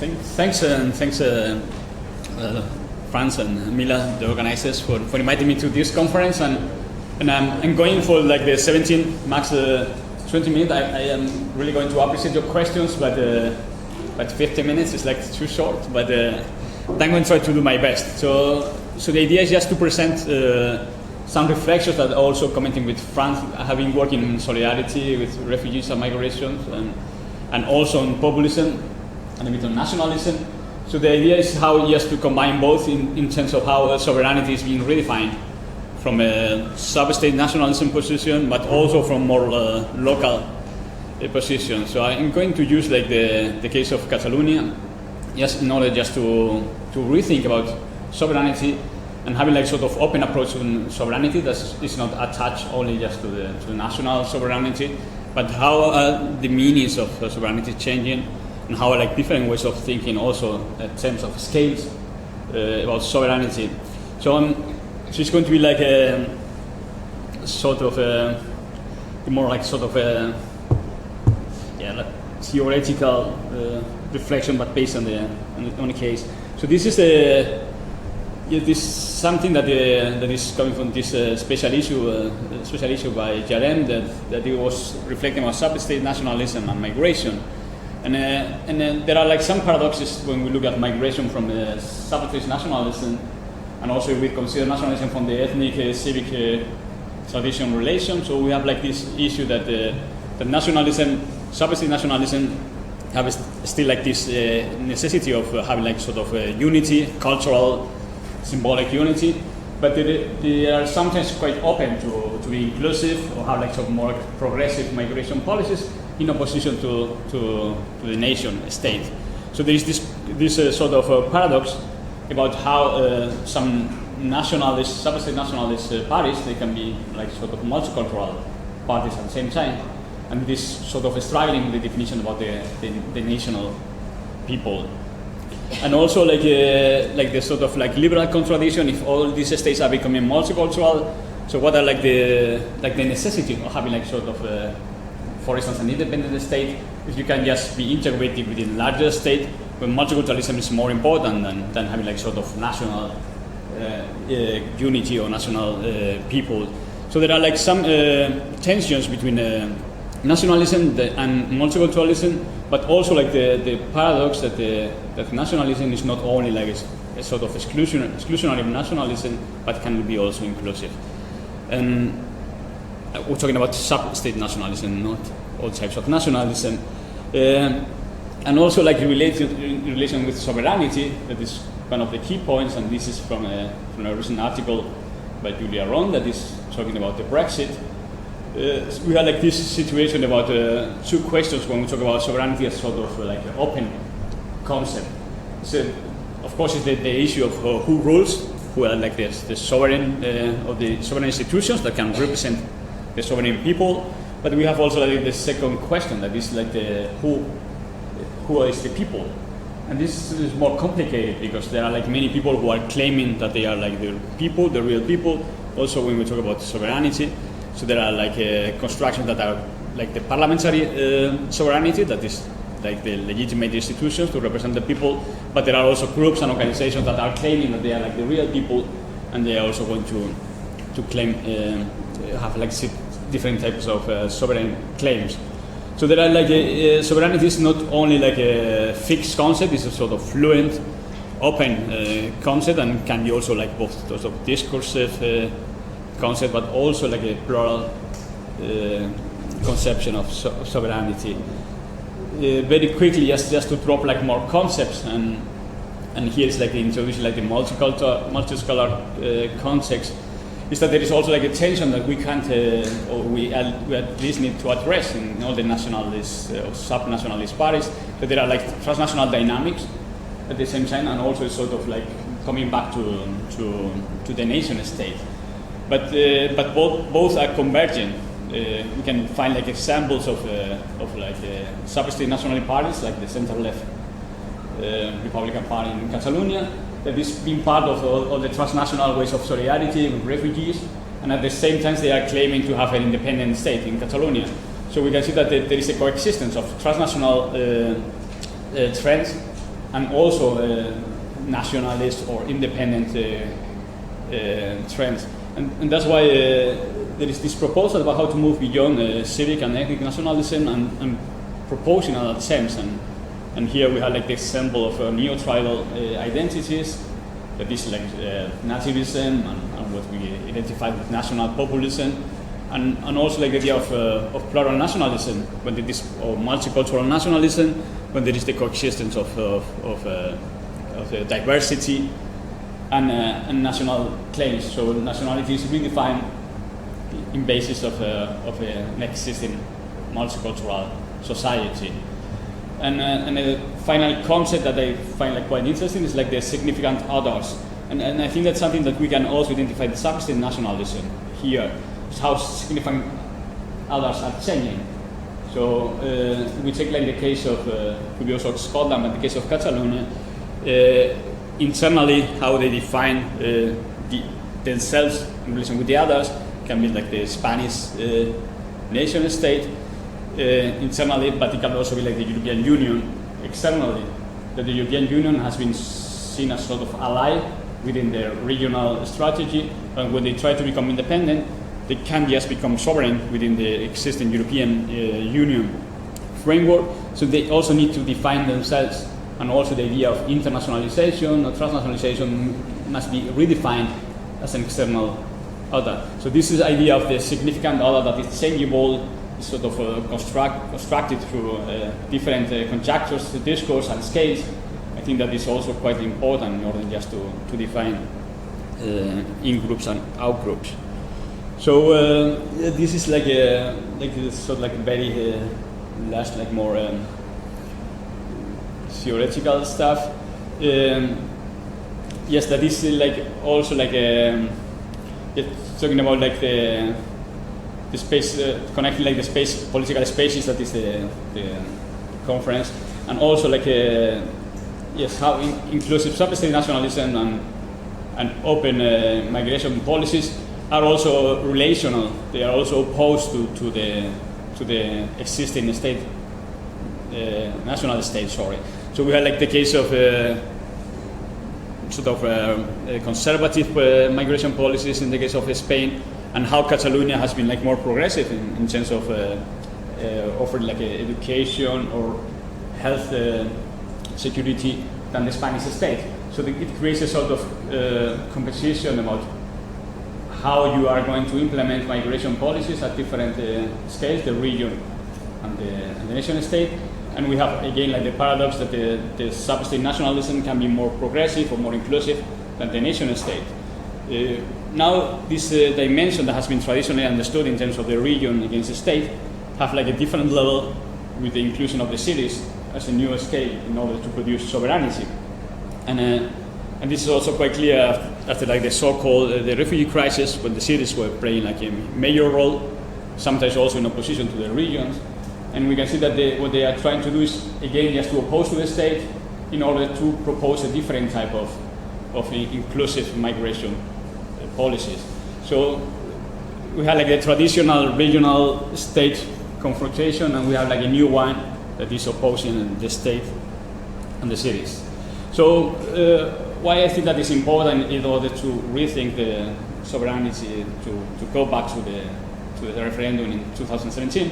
Thanks, Franz and Mila, the organizers, for inviting me to this conference. And I'm going for like the 17, max 20 minutes. I am really going to appreciate your questions, but 50 minutes is like too short. But I'm going to try to do my best. So the idea is just to present some reflections that are also commenting with Franz. I have been working in solidarity with refugees and migration, and also on populism and a bit on nationalism. So the idea is how just to combine both in terms of how sovereignty is being redefined from a substate nationalism position, but also from more local position. So I'm going to use like the case of Catalonia, just in order just to rethink about sovereignty and having like sort of open approach to sovereignty that is not attached only just to the national sovereignty, but how the meanings of sovereignty changing, and how like different ways of thinking also in terms of scales about sovereignty. So it's going to be like a sort of more like sort of like theoretical reflection, but based on the case. So this is this something that is coming from this special issue by Jarem that it was reflecting on substate nationalism and migration. And there are like some paradoxes when we look at migration from the substate nationalism, and also we consider nationalism from the ethnic, civic tradition relation. So we have like this issue that the nationalism, substate nationalism, have still like this necessity of having like sort of unity, cultural, symbolic unity, but they are sometimes quite open to be inclusive or have like some more progressive migration policies in opposition to the nation state. So there is this sort of paradox about how some nationalist, substate nationalist parties, they can be like sort of multicultural parties at the same time, and this sort of struggling with the definition about the national people. And also like the sort of like liberal contradiction, if all these states are becoming multicultural, so what are like the necessity of having like sort of for instance an independent state if you can just be integrated within larger state, when multiculturalism is more important than having like sort of national unity or national people. So there are like some tensions between nationalism and multiculturalism, but also like the paradox that nationalism is not only like a sort of exclusionary nationalism, but can be also inclusive. And we're talking about sub-state nationalism, not all types of nationalism. And also like in relation with sovereignty, that is one of the key points, and this is from a recent article by Julia Ron that is talking about the Brexit. We had like this situation about two questions when we talk about sovereignty as sort of like an open concept. So, of course, it's the issue of who rules, who are like the sovereign or the sovereign institutions that can represent the sovereign people. But we have also like the second question, that is like who is the people. And this is more complicated because there are like many people who are claiming that they are like the people, the real people. Also, when we talk about sovereignty. So there are like constructions that are like the parliamentary sovereignty, that is like the legitimate institutions to represent the people, but there are also groups and organizations that are claiming that they are like the real people, and they are also going to claim, have like different types of sovereign claims. So there are like sovereignty is not only like a fixed concept, it's a sort of fluent, open concept, and can be also like both sort of discursive concept, but also like a plural conception of sovereignty. Very quickly, just to drop like more concepts, and here is like the introduction, like the multiscalar context, is that there is also like a tension that we can't, or we at least need to address in all the nationalist or sub-nationalist parties, that there are like transnational dynamics at the same time, and also sort of like coming back to the nation state. But both are converging. We can find like examples of like sub-state national parties, like the center-left Republican Party in Catalonia, that is being part of all the transnational ways of solidarity with refugees, and at the same time they are claiming to have an independent state in Catalonia. So we can see that there is a coexistence of transnational trends and also nationalist or independent trends. And that's why there is this proposal about how to move beyond civic and ethnic nationalism and proposing other attempts. And here we have like the example of neo-tribal identities, that is like nativism and what we identify with national populism, and also like the idea of plural nationalism, when there is, or multicultural nationalism, when there is the coexistence of diversity and national claims. So nationality is redefined in basis of an existing multicultural society. And a final concept that I find like quite interesting is like the significant others. And I think that's something that we can also identify the substate nationalism here, is how significant others are changing. So we take like the case of also Scotland, but the case of Catalonia, internally how they define themselves in relation with the others can be like the Spanish nation state internally, but it can also be like the European Union externally. That the European Union has been seen as sort of ally within their regional strategy, and when they try to become independent, they can't just become sovereign within the existing European Union framework. So they also need to define themselves, and also the idea of internationalization or transnationalization must be redefined as an external other. So this is the idea of the significant other that is changeable, sort of constructed through different conjectures, discourse, and scales. I think that is also quite important in order just to define in-groups and out-groups. So this is like sort of like very last like more theoretical stuff. Yes, that is like also like talking about like the space, connecting like the space, political spaces, that is the conference, and also like yes, how inclusive substate nationalism and open migration policies are also relational. They are also opposed to the existing state, national state. Sorry. So we had like the case of sort of conservative migration policies in the case of Spain, and how Catalonia has been like more progressive in terms of offering like education or health security than the Spanish state. So it creates a sort of competition about how you are going to implement migration policies at different scales, the region and the nation state. And we have again like the paradox that the substate nationalism can be more progressive or more inclusive than the nation state. Now this dimension that has been traditionally understood in terms of the region against the state have like a different level with the inclusion of the cities as a new scale in order to produce sovereignty. And this is also quite clear after like the so-called the refugee crisis, when the cities were playing like a major role, sometimes also in opposition to the regions. And we can see that what they are trying to do is again just to oppose to the state in order to propose a different type of inclusive migration policies. So we have like the traditional regional state confrontation, and we have like a new one that is opposing the state and the cities. So why I think that is important in order to rethink the sovereignty, to go back to the referendum in 2017,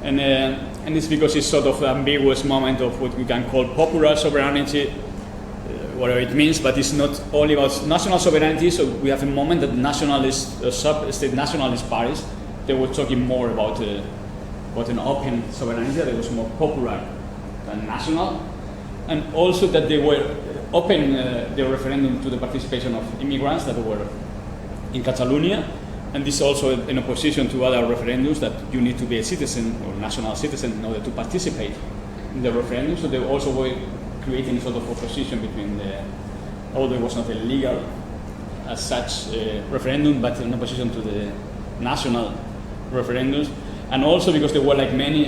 and it's because it's sort of an ambiguous moment of what we can call popular sovereignty, whatever it means, but it's not only about national sovereignty. So we have a moment that nationalist, sub-state nationalist parties, they were talking more about an open sovereignty that was more popular than national, and also that they were open the referendum to the participation of immigrants that were in Catalonia, and this also in opposition to other referendums that you need to be a citizen or national citizen in order to participate in the referendum. So they also were creating sort of opposition between although it was not a legal as such referendum, but in opposition to the national referendums, and also because there were like many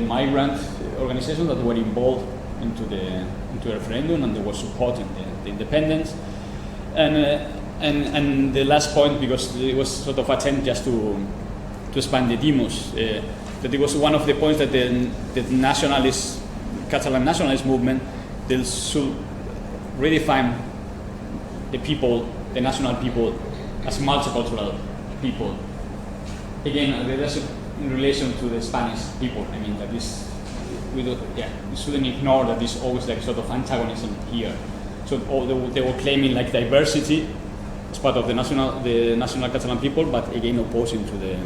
migrant organizations that were involved into the referendum, and they were supporting the independence. And the last point, because it was sort of attempt just to expand the demos, that it was one of the points that the nationalist Catalan nationalist movement they should redefine the people, the national people, as multicultural people. Again, that's in relation to the Spanish people. I mean, that this, we shouldn't ignore that there's always like sort of antagonism here. So they were claiming like diversity as part of the national Catalan people, but again opposing to the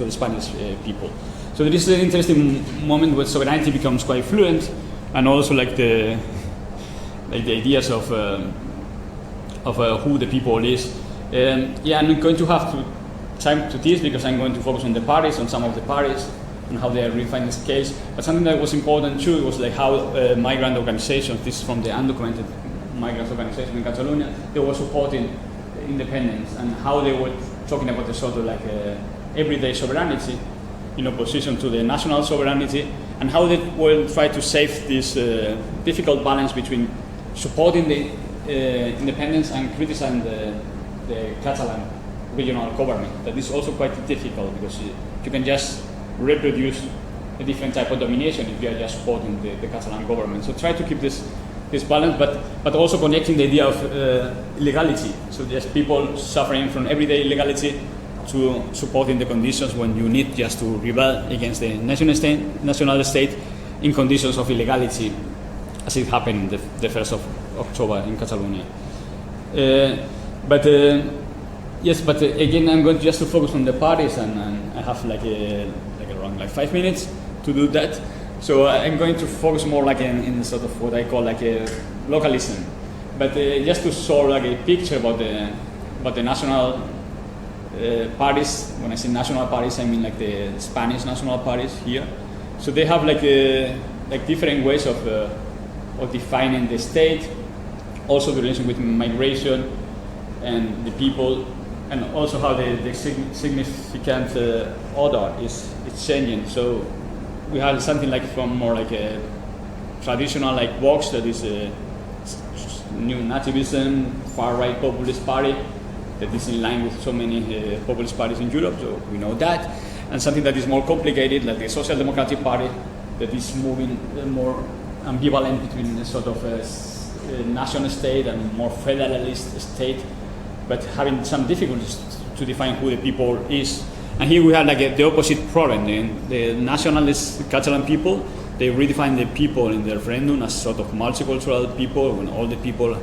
Spanish people. So there is an interesting moment where sovereignty becomes quite fluent, and also like the ideas of who the people is. I'm going to have time to this because I'm going to focus on the parties, on some of the parties, and how they are redefining this case. But something that was important too was like how migrant organizations, this is from the undocumented migrant organization in Catalonia, they were supporting independence, and how they were talking about the sort of like everyday sovereignty in opposition to the national sovereignty, and how they will try to save this difficult balance between supporting the independence and criticizing the Catalan regional government. That is also quite difficult because you can just reproduce a different type of domination if you are just supporting the Catalan government. So try to keep this balance, but also connecting the idea of illegality. So just people suffering from everyday illegality to supporting the conditions when you need just to rebel against the national state in conditions of illegality, as it happened the 1st of October in Catalonia. But again, I'm going just to focus on the parties, and I have around 5 minutes to do that. So I'm going to focus more like in sort of what I call like a localism, but just to show like a picture about the national parties. When I say national parties, I mean like the Spanish national parties here. So they have like different ways of defining the state, also the relation with migration and the people, and also how the significant order is changing. So we have something like from more like a traditional like Vox, that is a new nativism, far-right populist party that is in line with so many populist parties in Europe, so we know that. And something that is more complicated, like the Social Democratic Party, that is moving more ambivalent between a sort of a national state and more federalist state, but having some difficulties to define who the people is. And here we have like the opposite problem. The nationalist Catalan people, they redefine the people in the referendum as sort of multicultural people, when all the people,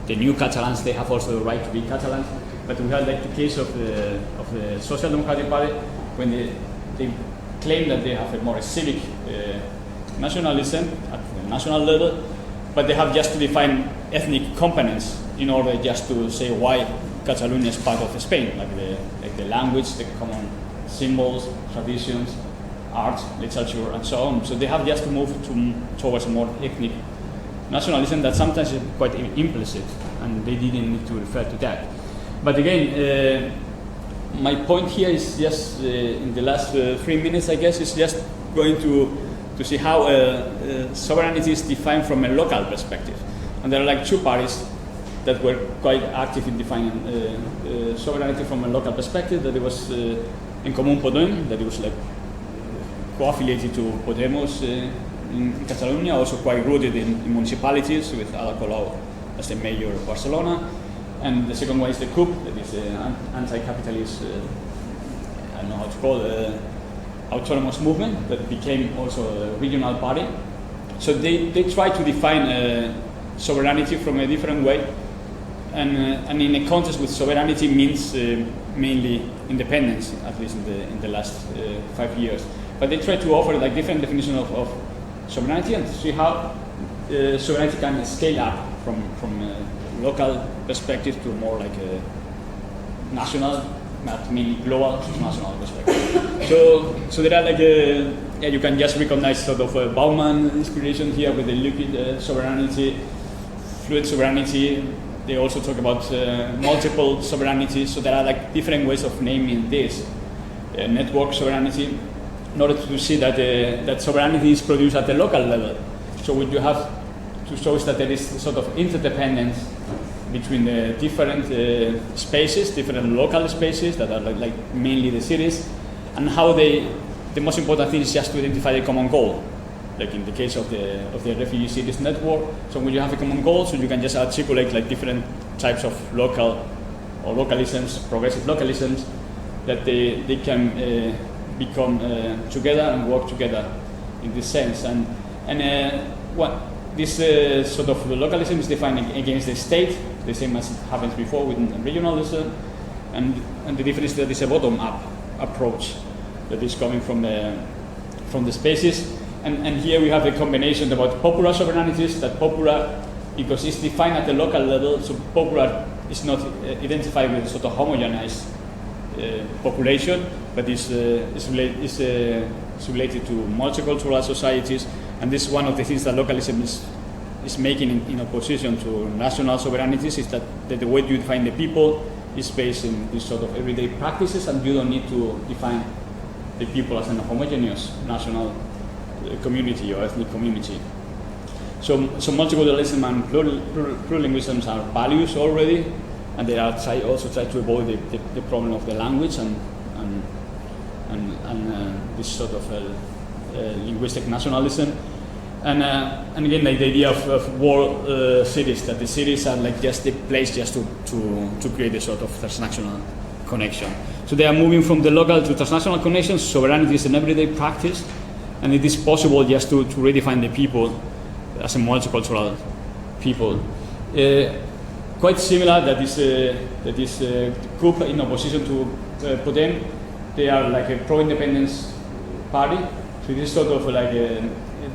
the new Catalans, they have also the right to be Catalans. But we have like the case of the Social Democratic Party, when they claim that they have a more civic nationalism at the national level, but they have just to define ethnic components in order just to say why Catalonia is part of Spain, like the language, the common symbols, traditions, art, literature, and so on. So they have just to move towards a more ethnic nationalism that sometimes is quite implicit, and they didn't need to refer to that. But again, my point here is just in the last 3 minutes, I guess, is just going to see how sovereignty is defined from a local perspective. And there are like two parties that were quite active in defining sovereignty from a local perspective. That it was En Comú Podem, that it was like co-affiliated to Podemos in Catalonia, also quite rooted in municipalities with Ada Colau as the mayor of Barcelona. And the second one is the CUP, that is an anti-capitalist, I don't know how to call it, autonomous movement that became also a regional party. So they try to define sovereignty from a different way, and in a context with sovereignty means mainly independence, at least in the last 5 years. But they try to offer like different definitions of sovereignty and to see how sovereignty can scale up from a local perspective to more like a national, not mainly global national perspective. So there are like you can just recognize sort of a Bauman inspiration here with the liquid sovereignty, fluid sovereignty. They also talk about multiple sovereignty. So there are like different ways of naming this. Network sovereignty, in order to see that that sovereignty is produced at the local level. So what you have to show is that there is sort of interdependence between the different spaces, different local spaces that are like mainly the cities, and how the most important thing is just to identify the common goal. like in the case of the refugee cities network. So when you have a common goal, so you can just articulate like different types of local or localisms, progressive localisms, that they can become together and work together in this sense. And what this sort of localism is defined against the state, the same as it happens before with regionalism, and the difference is that it's a bottom-up approach that is coming from the spaces. And here we have a combination about popular sovereignties, that popular, because it's defined at the local level, so popular is not identified with a sort of homogenized population, but is related to multicultural societies. And this is one of the things that localism is making in opposition to national sovereignties, is that the way you define the people is based in this sort of everyday practices, and you don't need to define the people as an homogeneous national community or ethnic community. So multiculturalism and plurilingualism are values already, and they are also try to avoid the problem of the language and this sort of linguistic nationalism. And again, like the idea of world cities, that the cities are like just the place just to create a sort of transnational connection. So they are moving from the local to transnational connections. Sovereignty is an everyday practice, and it is possible just to redefine the people as a multicultural people. Quite similar, that is group in opposition to Podem. They are like a pro-independence party. So this is sort of like a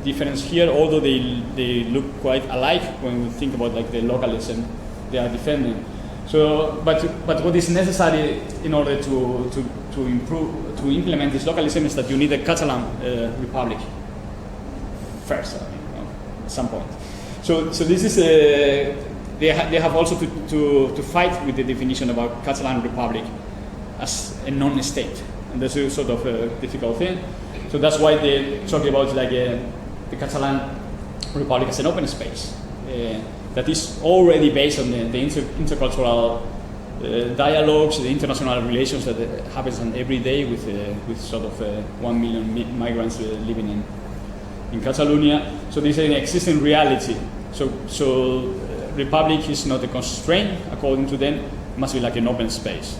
difference here, although they look quite alike when we think about like the localism they are defending. So, but what is necessary in order to implement this localism is that you need a Catalan republic first, at some point. So this is they have also to fight with the definition about Catalan republic as a non-state, and that's a sort of a difficult thing. So that's why they talk about like the Catalan republic as an open space that is already based on the intercultural dialogues, the international relations that happens on every day with sort of 1 million migrants living in Catalonia. So this is an existing reality. So republic is not a constraint according to them. It must be like an open space.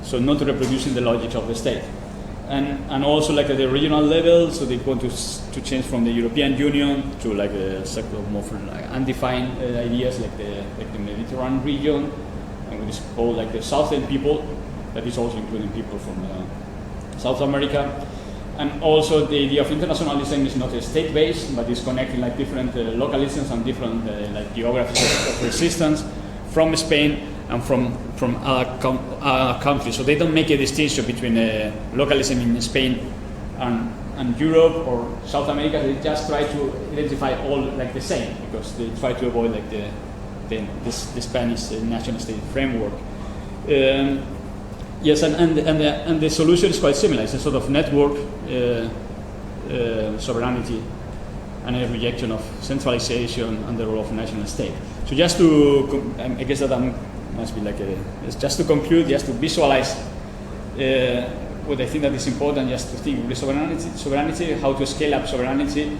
So not reproducing the logic of the state. And also like at the regional level, so they want to change from the European Union to like a set of more like undefined ideas like the Mediterranean region, and what is called like the Southern people, that is also including people from South America. And also the idea of internationalism is not a state-based, but is connecting like different localisms and different like geographies of resistance from Spain and from other countries. So they don't make a distinction between localism in Spain and Europe or South America. They just try to identify all like the same, because they try to avoid like the Spanish national state framework. Yes, and the solution is quite similar. It's a sort of network sovereignty and a rejection of centralization and the role of national state. So just to, I guess that must be like just to conclude, just to visualize what I think that is important, just to think with sovereignty, how to scale up sovereignty,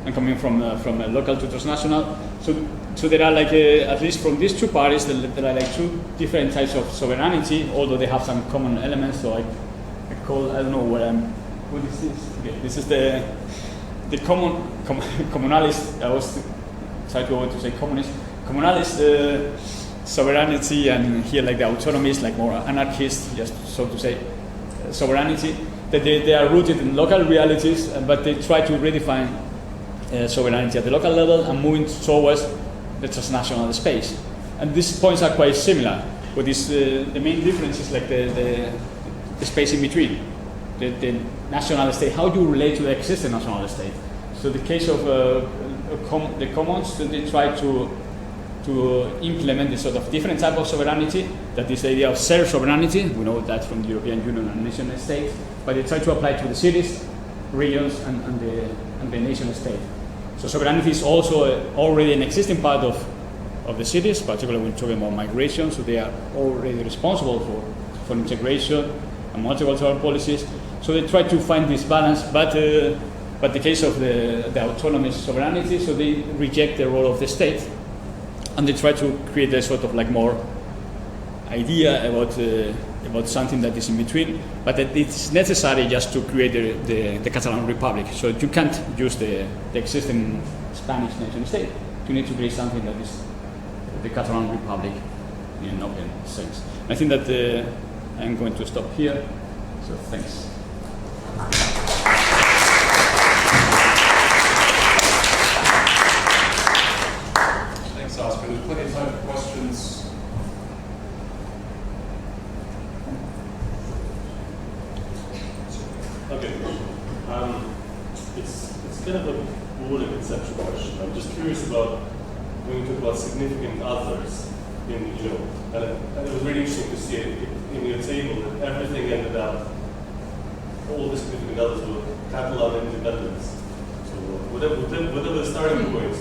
and coming from a local to transnational. So there are like at least from these two parties there are like two different types of sovereignty, although they have some common elements. So I call, I don't know what is this? Okay, this is the communalist. I was trying to avoid to say communalist sovereignty, and here like the autonomist, like more anarchist, just so to say, sovereignty. That they are rooted in local realities, but they try to redefine sovereignty at the local level and moving towards the transnational space. And these points are quite similar. What is the main difference is like the space in between, the national state. How do you relate to the existing national state? So the case of the commons, they try to implement this sort of different type of sovereignty, that is the idea of self-sovereignty. We know that from the European Union and nation state, but they try to apply to the cities, regions, and the nation state. So sovereignty is also already an existing part of the cities, particularly when talking about migration. So they are already responsible for integration and multicultural policies. So they try to find this balance, but But the case of the autonomous sovereignty, so they reject the role of the state, and they try to create a sort of like more idea about something that is in between, but that it's necessary just to create the Catalan Republic. So you can't use the existing Spanish nation state. You need to create something that is the Catalan Republic in an open sense. I think that I'm going to stop here. So thanks. Thanks, Óscar. There's plenty of time for questions. Okay. It's kind of a broader conceptual question. I'm just curious about when you talk about significant others in, and it was really interesting to see it in your table that everything ended up, all the significant others were Catalan independence. So whatever the starting point,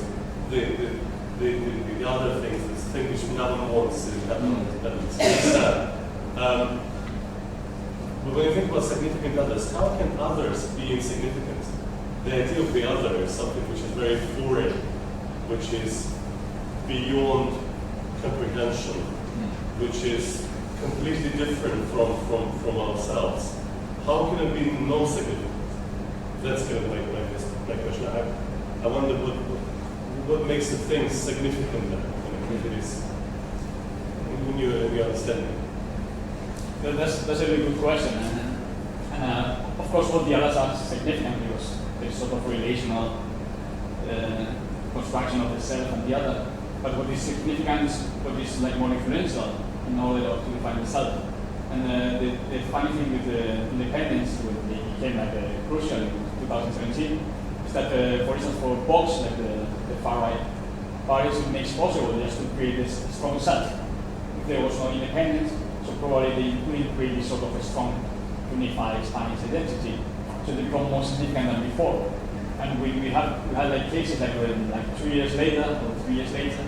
the other things, the thing which no one wants is Catalan independence. It's sad. But when you think about significant others, how can others be insignificant? The idea of the other is something which is very foreign, which is beyond comprehension, which is completely different from ourselves. How can it be non-significant? That's kind of my question. I wonder what makes the thing significant then, if it is, in your understanding. That's a really good question, and of course all the others are significant because there's sort of relational construction of the self and the other. But what is significant is what is like more influential in order to define the self. And the funny thing with the independence, when they became like crucial in 2017, is that for instance for Vox, like the far right parties, it makes possible just to create this strong self. If there was no independence, so probably they couldn't create this sort of a strong, unified Spanish identity. So they become more significant than before. And we had like cases like 2 years later or 3 years later,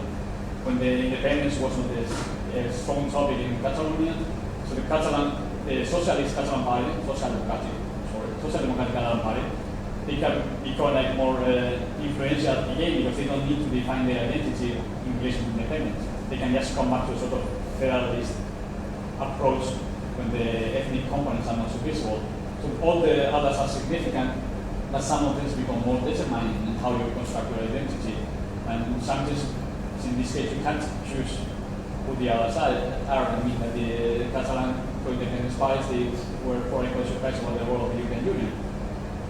when the independence was not a strong topic in Catalonia. So the Socialist Catalan Party, Social Democratic Catalan Party, they can become like more influential again because they don't need to define their identity in relation to independence. They can just come back to a sort of federalist approach when the ethnic components are not so visible. So all the others are significant, but some of them become more determining in how you construct your identity. And sometimes, in this case, you can't choose who the others are. I mean that the Catalan pro-independence parties, they were quite surprised about the role of the European Union.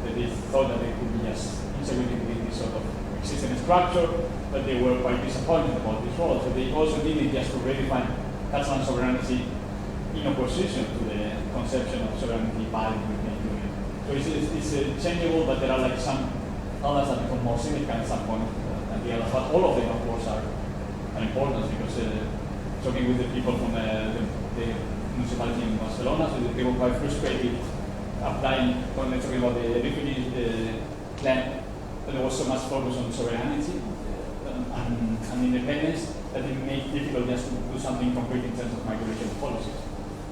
They thought that they could be just integrated with this sort of existing structure, but they were quite disappointed about this role. So they also did it just to redefine Catalan sovereignty in opposition to the conception of sovereignty by the European Union. So it's changeable, but there are like some others that become more significant at some point than the others. But all of them, of course, are important because talking with the people from the municipality in Barcelona, so they were quite frustrated applying when they're talking about the refugee plan, but there was so much focus on sovereignty and independence that it made it difficult just to do something concrete in terms of migration policies.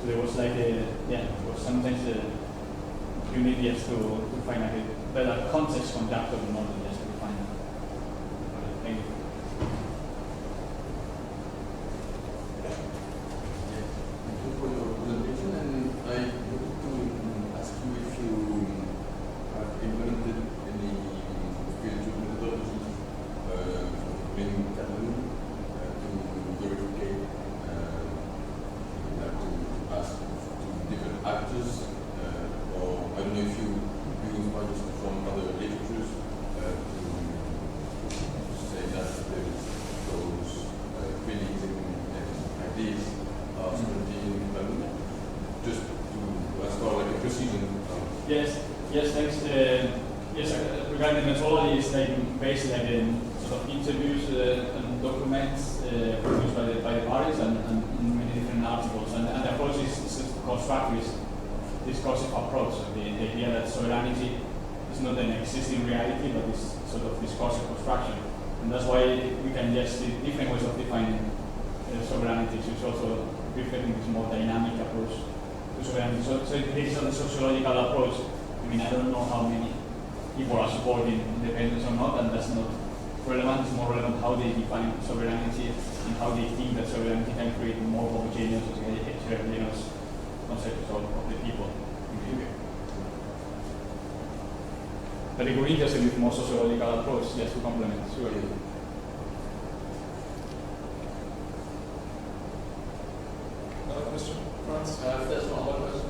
So there was like sometimes you need just to find a better context conductor in order just to define it. Thank you. Thank you for your presentation, and I wanted to ask you if you have implemented any spiritual methodology in Catalonia to verify to ask to different actors, or I don't know if you inspired us from other literatures to say that there is those feelings and ideas are spontaneous in Catalonia. Just to ask for like a precision. Yes, thanks. Regarding methodology, it's like based like in sort of interviews and documents produced by the parties and many different articles. And the approach is constructivist, discursive approach. So the idea that sovereignty is not an existing reality, but it's sort of discursive construction. And that's why we can just see different ways of defining sovereignty. So it's also reflecting this more dynamic approach to sovereignty. So it is on the sociological approach. I mean, I don't know how many people are supporting independence or not, and that's not relevant. It's more relevant how they define sovereignty and how they think that sovereignty can create more homogeneous, heterogeneous concepts of the people. But if we're interested with more sociological approach, just to complement, sure. Another question, Franz? There's one more question.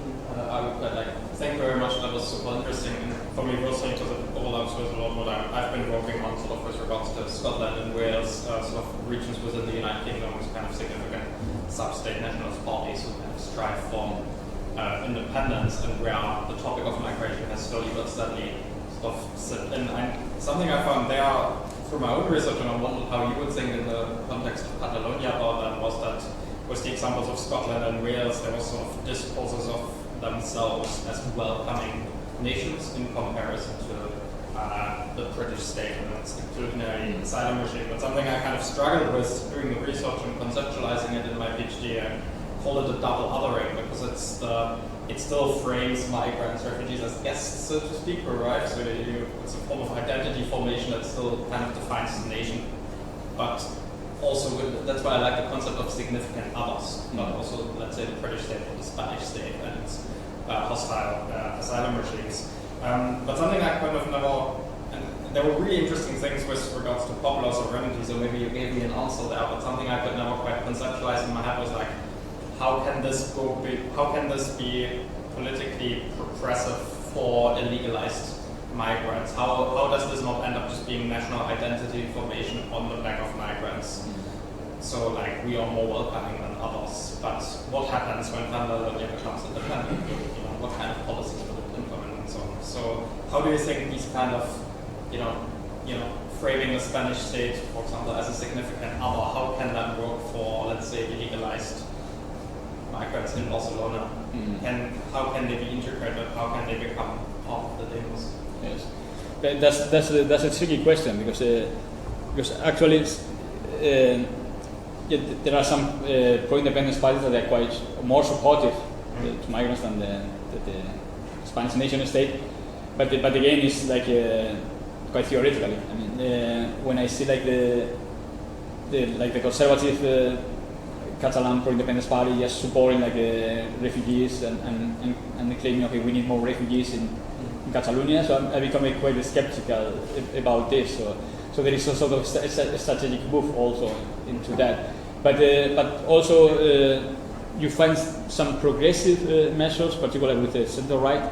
I would like thank you very much. That was super interesting for me personally because it overlaps with a lot what I've been working on, sort of with regards to Scotland and Wales, sort of regions within the United Kingdom with kind of significant sub-state nationalist parties who kind of strive for independence, and where the topic of migration has slowly but steadily sort of sit in. Something I found there through my own research, and I wondered how you would think in the context of Catalonia about that, was that with the examples of Scotland and Wales, there was sort of discourses of themselves as welcoming nations in comparison to the British state and its exclusionary asylum regime. But something I kind of struggled with doing the research and conceptualizing it in my PhD, I call it a double othering, because it still frames migrants, refugees as guests, so to speak, who arrive. So it's a form of identity formation that still kind of defines the nation. But also, that's why I like the concept of significant others, but also, let's say, the British state or the Spanish state and its hostile asylum regimes. But something I kind of never, and there were really interesting things with regards to popular sovereignty, so maybe you gave me an answer there, but something I could never quite conceptualize in my head was like, how can this be politically progressive for illegalized migrants? How does this not end up just being national identity formation on the back of migrants? So like we are more welcoming than others, but what happens when Penally becomes independent? What kind of policies will it implement and so on? So how do you think these kind of, framing the Spanish state, for example, as a significant other, how can that work for, let's say, illegalized migrants in Barcelona? And how can they be integrated? How can they become part of the demos? Yes, that's a tricky question because actually there are some pro-independence parties that are quite more supportive to migrants than the Spanish nation state, but again it's like quite theoretical. I mean, when I see like the conservative Catalan pro-independence party just supporting like refugees and claiming, okay, we need more refugees in Catalonia, so I become quite skeptical about this. So there is a sort of a strategic move also into that. But also you find some progressive measures, particularly with the center right.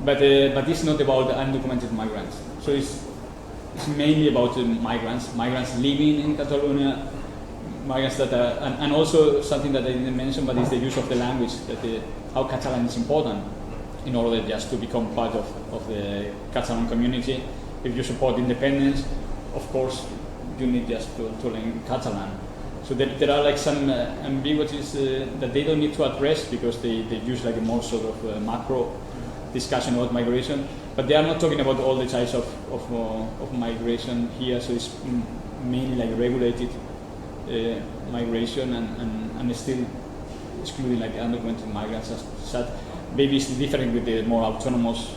But it's not about the undocumented migrants. So it's mainly about migrants living in Catalonia, migrants that are, and also something that I didn't mention, but is the use of the language. How Catalan is important in order just to become part of the Catalan community. If you support independence, of course, you need just to learn Catalan. So there are like some ambiguities that they don't need to address because they use like a more sort of macro discussion about migration, but they are not talking about all the types of migration here. So it's mainly like regulated migration and still excluding like undocumented migrants as such. Maybe it's different with the more autonomous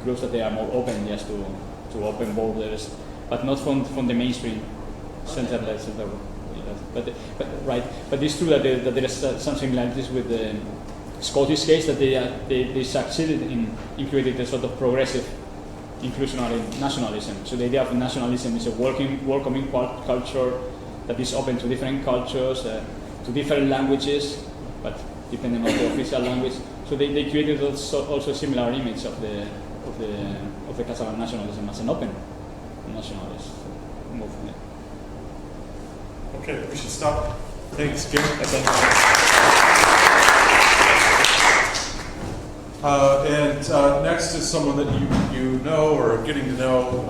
groups that they are more open just to open borders, but not from the mainstream center. But it's true that there is some similarities with the Scottish case, that they succeeded in creating a sort of progressive inclusionary nationalism. So the idea of nationalism is a welcoming culture that is open to different cultures, to different languages, but depending on the official language. So they created also a similar image of the Catalan nationalism as an open nationalist movement. Okay, we should stop. Thanks, Gary. And next is someone that you know or are getting to know,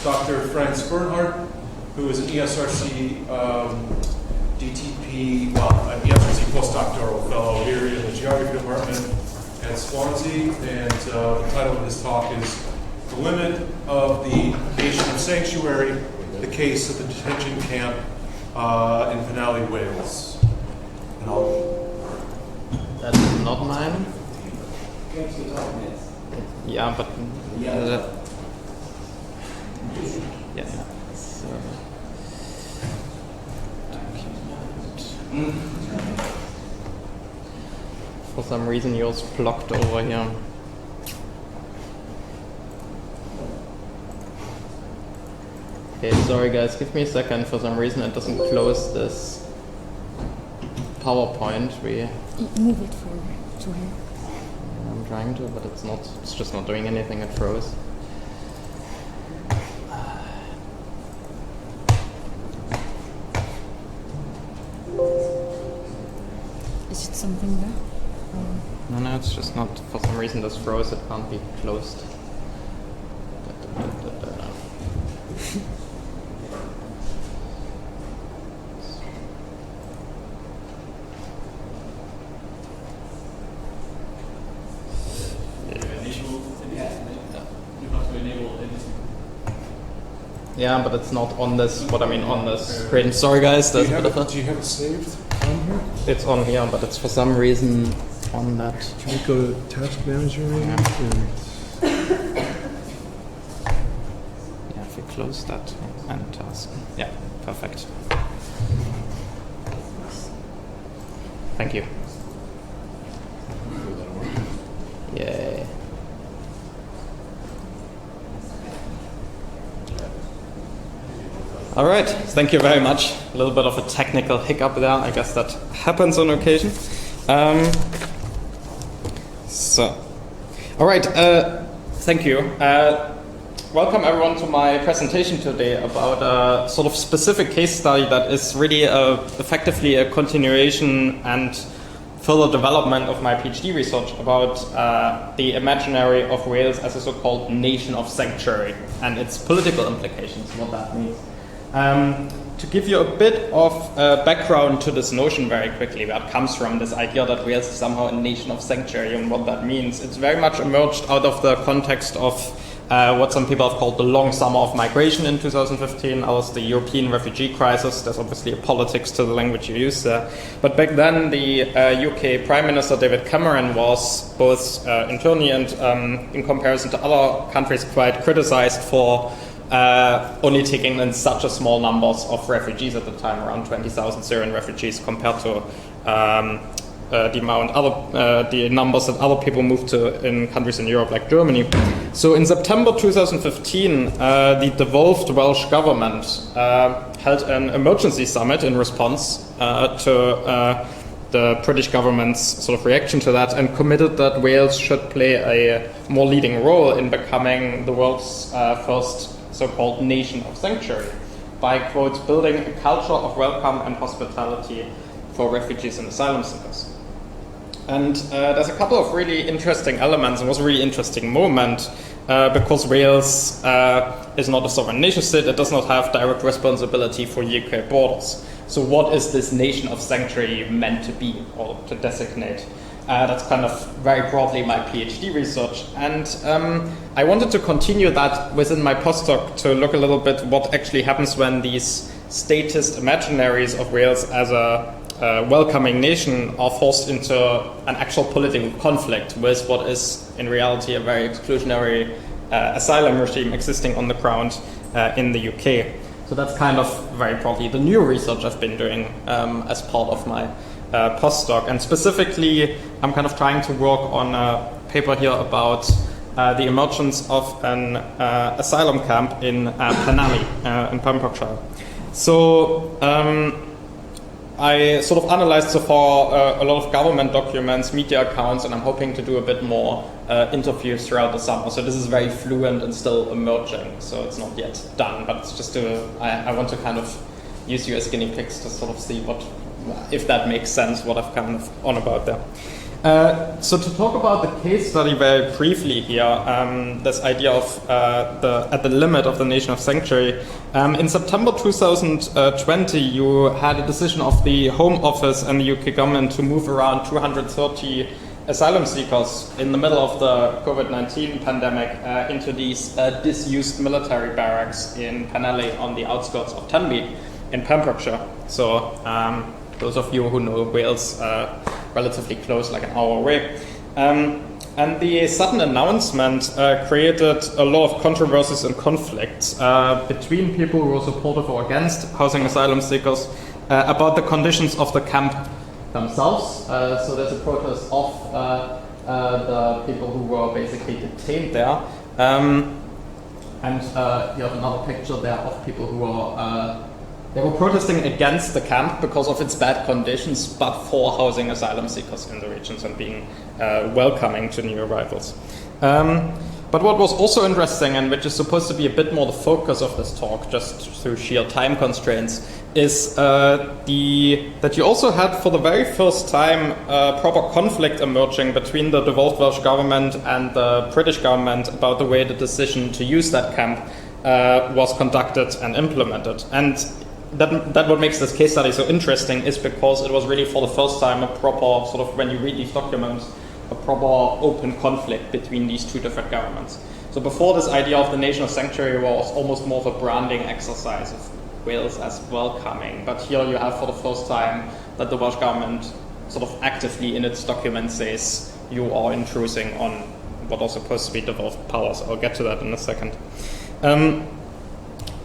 Dr. Franz Bernhardt, who is an ESRC DTP, an ESRC postdoctoral fellow here in the geography department at Swansea, and the title of his talk is "The Limit of the Nation of Sanctuary: The Case of the Detention Camp in Penally, Wales." And That's not mine. Yeah, but Yeah. So, for some reason, yours blocked over here. Okay, sorry guys, give me a second. For some reason, it doesn't close this PowerPoint. Move it to here. I'm trying to, but it's not. It's just not doing anything. It froze. Is it something there? No, it's just not. For some reason, this froze. It can't be closed. Yeah, but it's not on this. What I mean on this screen. Sorry, guys. Do you have it saved on here? It's on here, but it's for some reason on that. Can we go to Task Manager? Yeah, if we close that and task. Yeah, perfect. Thank you. Yay. All right, thank you very much. A little bit of a technical hiccup there. I guess that happens on occasion. All right, thank you. Welcome everyone to my presentation today about a sort of specific case study that is really effectively a continuation and further development of my PhD research about the imaginary of Wales as a so-called nation of sanctuary and its political implications, what that means. To give you a bit of background to this notion very quickly, where it comes from, this idea that Wales is somehow a nation of sanctuary and what that means. It's very much emerged out of the context of what some people have called the long summer of migration in 2015, others the European refugee crisis. There's obviously a politics to the language you use there. But back then, the UK Prime Minister David Cameron was both internally and in comparison to other countries quite criticized for only taking in such a small numbers of refugees at the time, around 20,000 Syrian refugees, compared to the numbers that other people moved to in countries in Europe like Germany. So in September 2015, the devolved Welsh government held an emergency summit in response to the British government's sort of reaction to that, and committed that Wales should play a more leading role in becoming the world's first so-called nation of sanctuary by, quote, building a culture of welcome and hospitality for refugees and asylum seekers. And there's a couple of really interesting elements. It was a really interesting moment because Wales is not a sovereign nation state. It does not have direct responsibility for UK borders. So what is this nation of sanctuary meant to be or to designate? That's kind of very broadly my PhD research. And I wanted to continue that within my postdoc to look a little bit what actually happens when these statist imaginaries of Wales as a welcoming nation are forced into an actual political conflict with what is in reality a very exclusionary asylum regime existing on the ground in the UK. So that's kind of very broadly the new research I've been doing as part of my postdoc. And specifically, I'm kind of trying to work on a paper here about the emergence of an asylum camp in Penally in Pembrokeshire. So I sort of analyzed so far a lot of government documents, media accounts, and I'm hoping to do a bit more interviews throughout the summer. So this is very fluent and still emerging, so it's not yet done, but it's just I want to kind of use you as guinea pigs to sort of see what, if that makes sense, what I've kind of on about there. So to talk about the case study very briefly here, this idea of at the limit of the nation of sanctuary. In September 2020, you had a decision of the Home Office and the UK government to move around 230 asylum seekers in the middle of the COVID-19 pandemic into these disused military barracks in Penally on the outskirts of Tenby in Pembrokeshire. So those of you who know Wales, relatively close, like an hour away. And the sudden announcement created a lot of controversies and conflicts between people who were supportive or against housing asylum seekers about the conditions of the camp themselves. So there's a protest of the people who were basically detained there. And you have another picture there of people who were they were protesting against the camp because of its bad conditions, but for housing asylum seekers in the regions and being welcoming to new arrivals. But what was also interesting, and which is supposed to be a bit more the focus of this talk, just through sheer time constraints, is that you also had, for the very first time, proper conflict emerging between the devolved Welsh government and the British government about the way the decision to use that camp was conducted and implemented. And that what makes this case study so interesting is because it was really for the first time a proper, sort of, when you read these documents, a proper open conflict between these two different governments. So before, this idea of the nation of sanctuary was almost more of a branding exercise of Wales as welcoming. But here you have for the first time that the Welsh government sort of actively in its document says you are intruding on what are supposed to be devolved powers. I'll get to that in a second.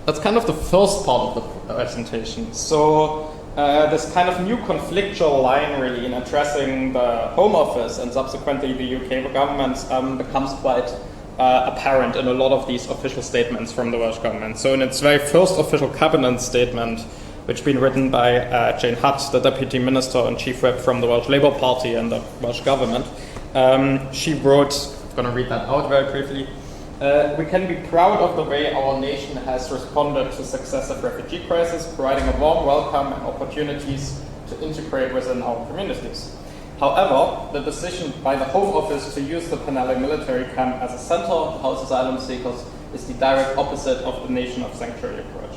That's kind of the first part of the presentation. So this kind of new conflictual line really in addressing the Home Office and subsequently the UK government becomes quite apparent in a lot of these official statements from the Welsh government. So in its very first official cabinet statement, which has been written by Jane Hutt, the Deputy Minister and Chief Whip from the Welsh Labour Party and the Welsh government, she wrote, I'm going to read that out very briefly, we can be proud of the way our nation has responded to successive refugee crises, providing a warm welcome and opportunities to integrate within our communities. However, the decision by the Home Office to use the Penally military camp as a center to house asylum seekers is the direct opposite of the nation of sanctuary approach.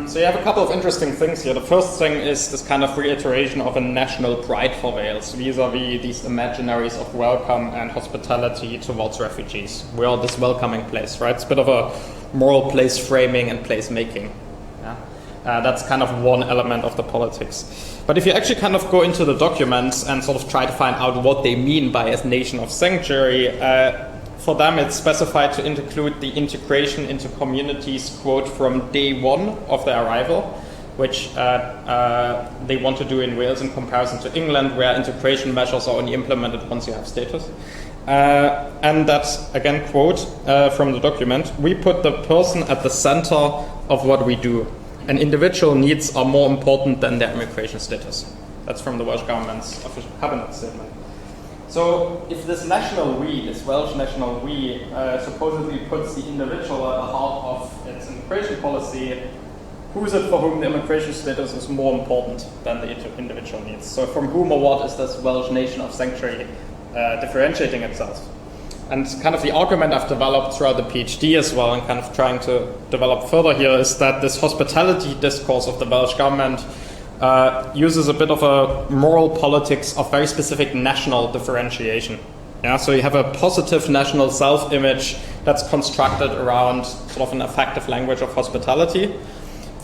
So you have a couple of interesting things here. The first thing is this kind of reiteration of a national pride for Wales vis-a-vis these imaginaries of welcome and hospitality towards refugees. We are this welcoming place, right? It's a bit of a moral place framing and place making. Yeah? That's kind of one element of the politics. But if you actually kind of go into the documents and sort of try to find out what they mean by a nation of sanctuary, for them, it's specified to include the integration into communities, quote, from day one of their arrival, which they want to do in Wales in comparison to England, where integration measures are only implemented once you have status. And that's, again, quote from the document, we put the person at the center of what we do. And individual needs are more important than their immigration status. That's from the Welsh government's official cabinet statement. So if this national we, this Welsh national we, supposedly puts the individual at the heart of its immigration policy, who is it for whom the immigration status is more important than the individual needs? So from whom or what is this Welsh nation of sanctuary differentiating itself? And kind of the argument I've developed throughout the PhD as well, and kind of trying to develop further here, is that this hospitality discourse of the Welsh government uses a bit of a moral politics of very specific national differentiation. Yeah, so you have a positive national self-image that's constructed around sort of an effective language of hospitality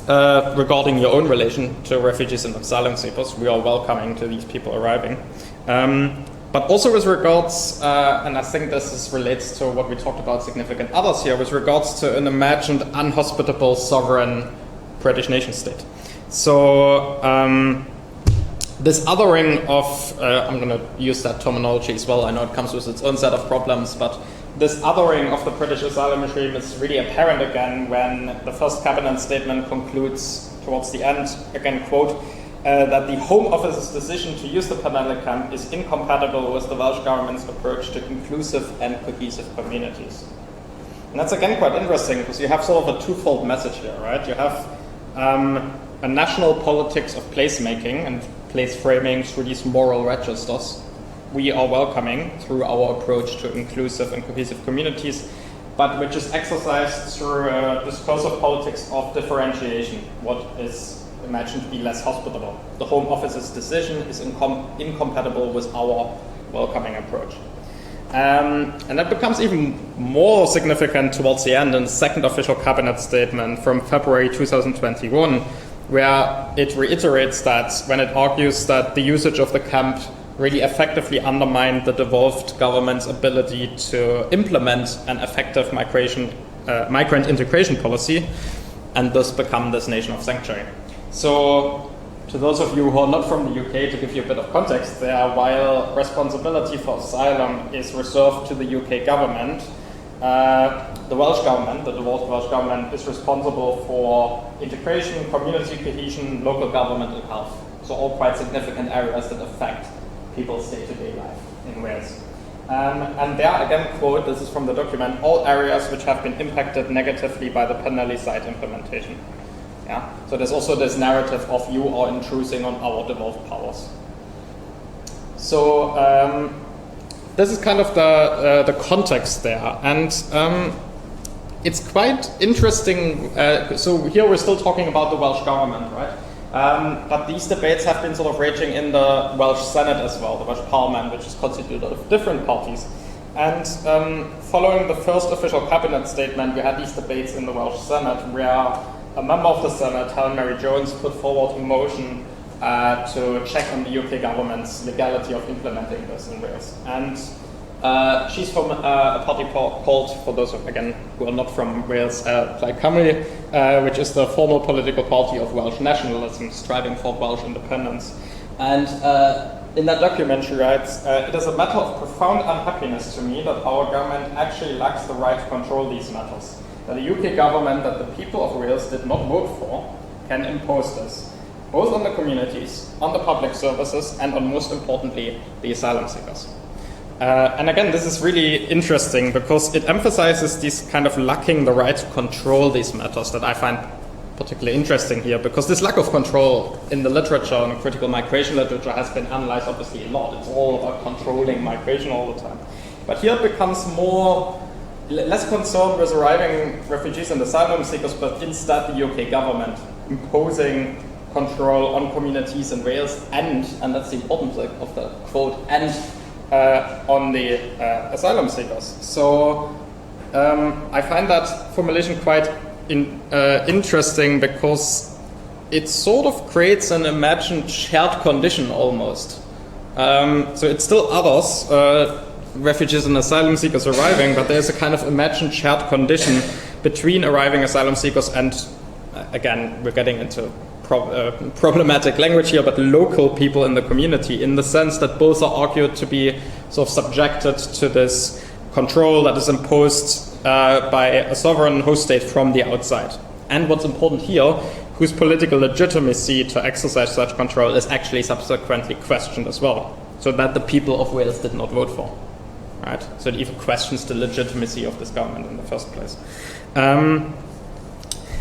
regarding your own relation to refugees and asylum seekers. We are welcoming to these people arriving. But also with regards, and I think this relates to what we talked about significant others here, with regards to an imagined unhospitable sovereign British nation state. So this othering of, I'm going to use that terminology as well, I know it comes with its own set of problems, but this othering of the British asylum regime is really apparent again when the first cabinet statement concludes towards the end, again quote, that the Home Office's decision to use the Penally camp is incompatible with the Welsh government's approach to inclusive and cohesive communities. And that's again quite interesting because you have sort of a twofold message here, right? You have a national politics of placemaking and place framing through these moral registers. We are welcoming through our approach to inclusive and cohesive communities, but which is exercised through a discursive politics of differentiation, what is imagined to be less hospitable. The Home Office's decision is incompatible with our welcoming approach. And that becomes even more significant towards the end in the second official cabinet statement from February 2021, where it reiterates that when it argues that the usage of the camp really effectively undermined the devolved government's ability to implement an effective migrant integration policy, and thus become this nation of sanctuary. So, to those of you who are not from the UK, to give you a bit of context there, while responsibility for asylum is reserved to the UK government, the Welsh government, the devolved Welsh government, is responsible for integration, community cohesion, local government and health. So all quite significant areas that affect people's day-to-day life in Wales. And there again, quote, this is from the document, all areas which have been impacted negatively by the Penally site implementation. Yeah? So there's also this narrative of you are intruding on our devolved powers. So this is kind of the context there. And it's quite interesting. So here we're still talking about the Welsh government, right? But these debates have been sort of raging in the Welsh Senate as well, the Welsh Parliament, which is constituted of different parties. And following the first official cabinet statement, we had these debates in the Welsh Senate, where a member of the Senate, Helen Mary Jones, put forward a motion to check on the UK government's legality of implementing this in Wales. And she's from a party called, for those of, again, who are not from Wales, Penally, which is the formal political party of Welsh nationalism, striving for Welsh independence. And in that document she writes, it is a matter of profound unhappiness to me that our government actually lacks the right to control these matters. That the UK government that the people of Wales did not vote for can impose this, both on the communities, on the public services, and on, most importantly, the asylum seekers. And again, this is really interesting because it emphasizes this kind of lacking the right to control these matters that I find particularly interesting here, because this lack of control in the literature and critical migration literature has been analyzed obviously a lot. It's all about controlling migration all the time. But here it becomes less concerned with arriving refugees and asylum seekers, but instead the UK government imposing control on communities in Wales and that's the importance of the quote, and on the asylum seekers. So I find that formulation quite interesting because it sort of creates an imagined shared condition almost. So it's still others, refugees and asylum seekers arriving, but there's a kind of imagined shared condition between arriving asylum seekers and, again, we're getting into problematic language here, but local people in the community, in the sense that both are argued to be sort of subjected to this control that is imposed by a sovereign host state from the outside. And what's important here, whose political legitimacy to exercise such control is actually subsequently questioned as well, so that the people of Wales did not vote for. Right? So it even questions the legitimacy of this government in the first place.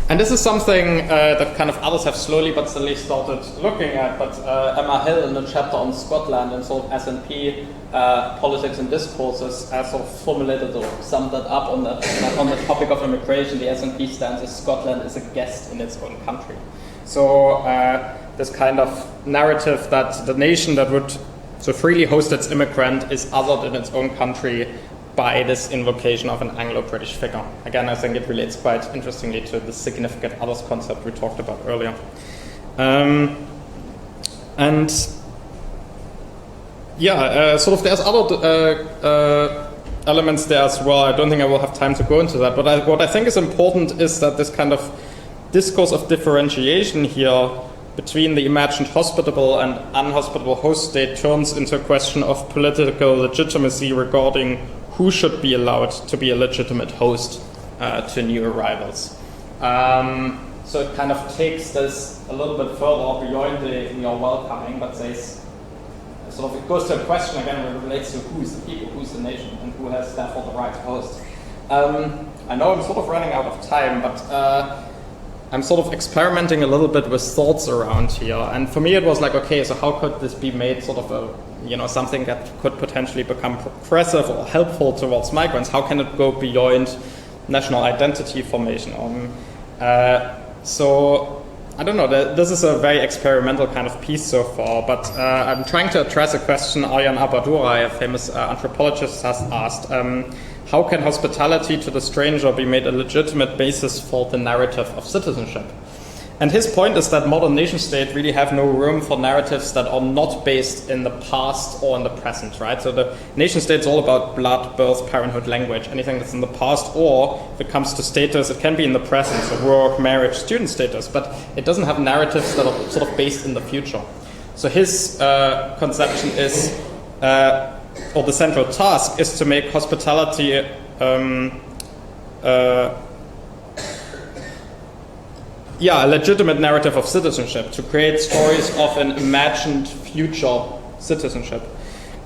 And this is something that kind of others have slowly but steadily started looking at. But Emma Hill, in the chapter on Scotland and sort of SNP politics and discourses, has sort of formulated or summed that up on the topic of immigration. The SNP stance is Scotland is a guest in its own country. So this kind of narrative that the nation that would so freely host its immigrant is othered in its own country by this invocation of an Anglo-British figure. Again, I think it relates quite interestingly to the significant others concept we talked about earlier. Sort of there's other elements there as well. I don't think I will have time to go into that, but what I think is important is that this kind of discourse of differentiation here between the imagined hospitable and unhospitable host state turns into a question of political legitimacy regarding who should be allowed to be a legitimate host to new arrivals. So it kind of takes this a little bit further beyond the you're welcoming, but says, sort of it goes to a question again when it relates to who's the people, who's the nation, and who has therefore the right to host. I know I'm sort of running out of time, but I'm sort of experimenting a little bit with thoughts around here. And for me it was like, okay, so how could this be made sort of something that could potentially become progressive or helpful towards migrants? How can it go beyond national identity formation? So I don't know, this is a very experimental kind of piece so far, but I'm trying to address a question Arjan Abadura, a famous anthropologist, has asked. How can hospitality to the stranger be made a legitimate basis for the narrative of citizenship? And his point is that modern nation states really have no room for narratives that are not based in the past or in the present, right? So the nation state is all about blood, birth, parenthood, language, anything that's in the past, or if it comes to status, it can be in the present, so work, marriage, student status, but it doesn't have narratives that are sort of based in the future. So his conception is, or the central task is to make hospitality a legitimate narrative of citizenship, to create stories of an imagined future citizenship.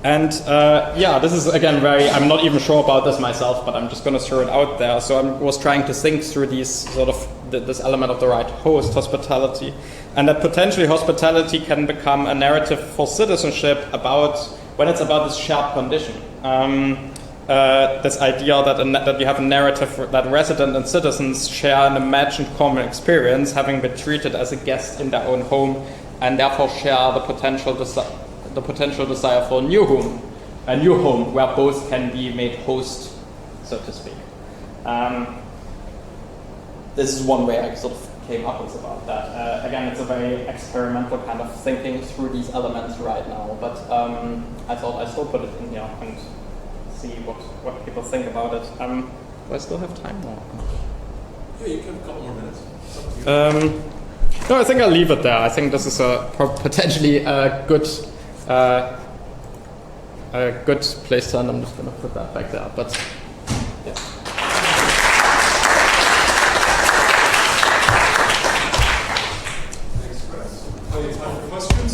And this is again I'm not even sure about this myself, but I'm just going to throw it out there. So I was trying to think through these sort of this element of the right host, hospitality, and that potentially hospitality can become a narrative for citizenship when it's about this shared condition. This idea that you have a narrative that residents and citizens share an imagined common experience, having been treated as a guest in their own home, and therefore share the potential desire for a new home where both can be made host, so to speak. This is one way I sort of came up with about that. Again, it's a very experimental kind of thinking through these elements right now, but I thought I'd still put it in here and see what people think about it. Do I still have time now? Yeah, you can have a couple more minutes. No, I think I'll leave it there. I think this is potentially a good place to end. I'm just going to put that back there. But yeah. Thanks, Franz. Plenty of time for questions.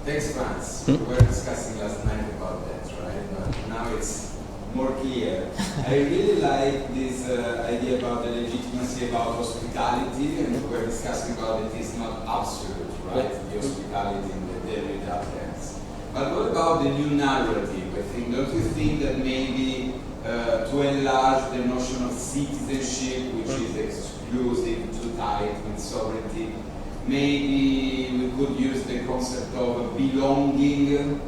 Thanks, Franz. We were discussing last night about that, right? But now it's more clear. I really like this idea about the legitimacy about hospitality, and we were discussing about it is not absolute, right? The hospitality in the Derrida sense. But what about the new narrative? I think, don't you think that maybe to enlarge the notion of citizenship, which is exclusive, too tight with sovereignty, maybe we could use the concept of belonging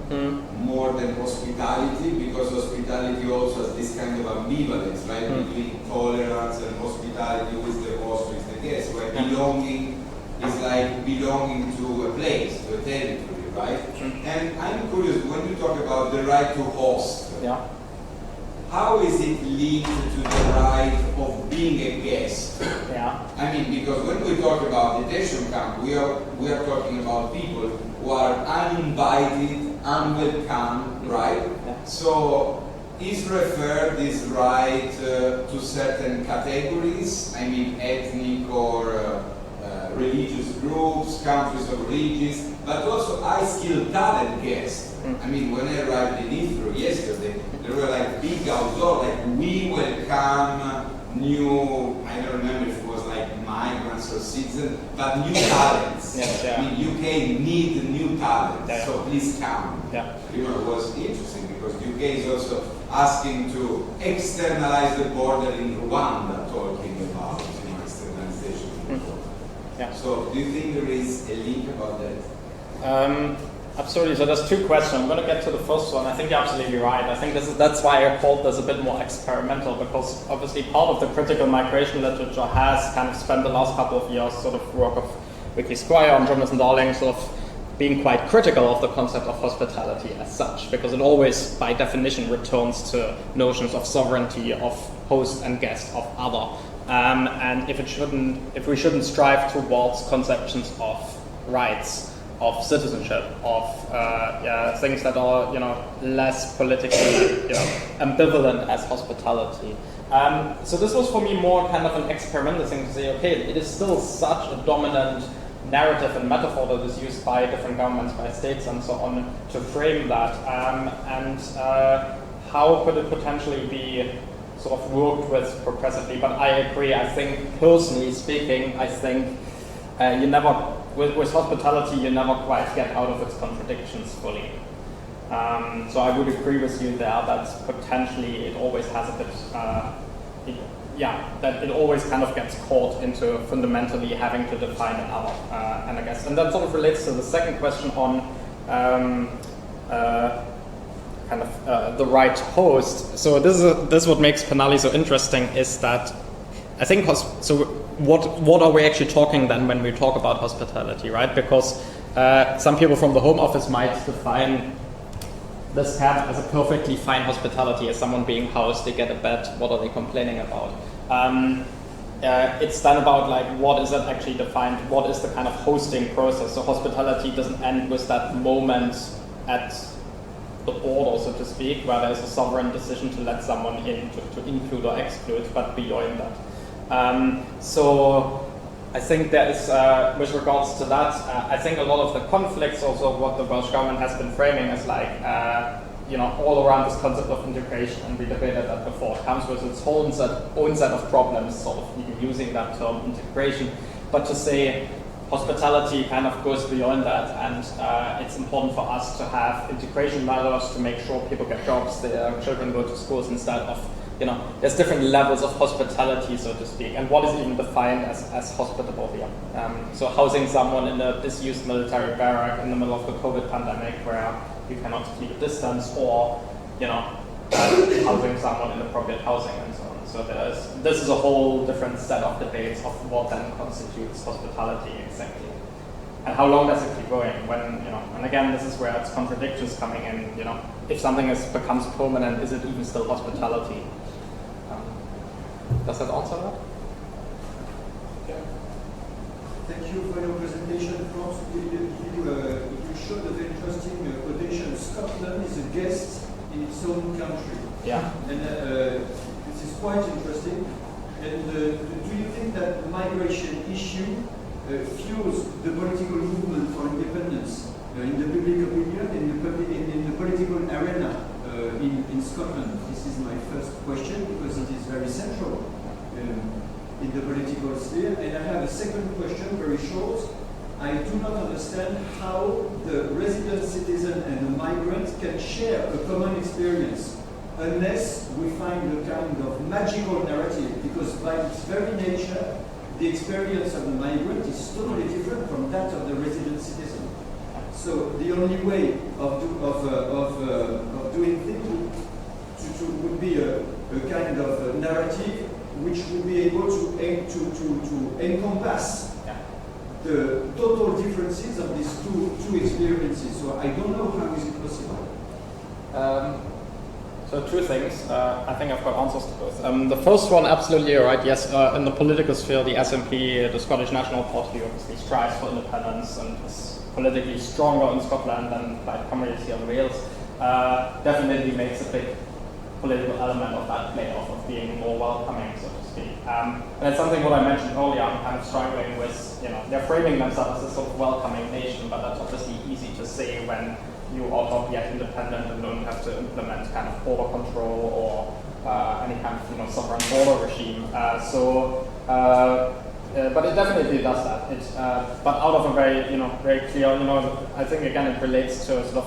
more than hospitality, because hospitality also has this kind of ambivalence, right, between tolerance and hospitality, who is the host, who is the guest, where belonging is like belonging to a place, to a territory, right? And I'm curious, when you talk about the right to host, how is it linked to the right of being a guest? I mean, because when we talk about detention camp, we are talking about people who are uninvited, unwelcome, right? So is referred this right to certain categories, I mean ethnic or religious groups, countries of origins, but also high-skilled talent guests. I mean, when I arrived in Heathrow yesterday, there were like big outdoor, like we welcome new, I don't remember if it was like migrants or citizens, but new talents. I mean, UK need new talents, so please come. You know, it was interesting because UK is also asking to externalize the border in Rwanda, talking about externalization of the border. So do you think there is a link about that? Absolutely. So there's two questions. I'm going to get to the first one. I think you're absolutely right. I think that's why I called this a bit more experimental, because obviously part of the critical migration literature has kind of spent the last couple of years sort of work of Vicky Squire and Jonathan Darling sort of being quite critical of the concept of hospitality as such, because it always, by definition, returns to notions of sovereignty, of host and guest, of other. And if we shouldn't strive towards conceptions of rights, of citizenship, of things that are less politically ambivalent as hospitality. So this was for me more kind of an experimental thing to say, okay, it is still such a dominant narrative and metaphor that is used by different governments, by states and so on, to frame that, and how could it potentially be sort of worked with progressively? But I agree. I think, personally speaking, I think you never. With hospitality, you never quite get out of its contradictions fully. So I would agree with you there that potentially it always has a bit, that it always kind of gets caught into fundamentally having to define another. And I guess, and that sort of relates to the second question on the right host. So this is what makes Penally so interesting, is that I think what are we actually talking then when we talk about hospitality, right? Because some people from the Home Office might define this camp as a perfectly fine hospitality, as someone being housed, they get a bed, what are they complaining about? It's then about like what is it actually defined, what is the kind of hosting process. So hospitality doesn't end with that moment at the border, so to speak, where there's a sovereign decision to let someone in, to include or exclude, but beyond that. So I think there is, with regards to that, I think a lot of the conflicts, also what the Welsh government has been framing as like, all around this concept of integration, and we debated that before, it comes with its own set of problems, sort of even using that term integration, but to say hospitality kind of goes beyond that, and it's important for us to have integration measures to make sure people get jobs, their children go to schools instead of, there's different levels of hospitality, so to speak, and what is even defined as hospitable here. So housing someone in a disused military barrack in the middle of the COVID pandemic where you cannot keep a distance, or, housing someone in appropriate housing and so on. So this is a whole different set of debates of what then constitutes hospitality exactly. And how long does it keep going? When, and again, this is where it's contradictions coming in, if something becomes permanent, is it even still hospitality? Does that answer that? Yeah. Thank you for your presentation, Franz. You showed a very interesting quotation. Scotland is a guest in its own country. Yeah. And this is quite interesting. And do you think that the migration issue fuels the political movement for independence in the public opinion, in the political arena in Scotland? This is my first question, because it is very central in the political sphere. And I have a second question, very short. I do not understand how the resident citizen and the migrant can share a common experience unless we find a kind of magical narrative, because by its very nature, the experience of the migrant is totally different from that of the resident citizen. So the only way of doing things would be a kind of narrative which would be able to encompass the total differences of these two experiences. So I don't know how is it possible. So two things. I think I've got answers to both. The first one, absolutely you're right. Yes, in the political sphere, the SNP, the Scottish National Party, obviously strives for independence and is politically stronger in Scotland than like communities here in Wales. Definitely makes a big political element of that play-off of being more welcoming, so to speak. And it's something what I mentioned earlier. I'm kind of struggling with, they're framing themselves as a sort of welcoming nation, but that's obviously easy to say when you are not yet independent and don't have to implement kind of border control or any kind of sovereign border regime. But it definitely does that. But out of a very very clear I think again it relates to sort of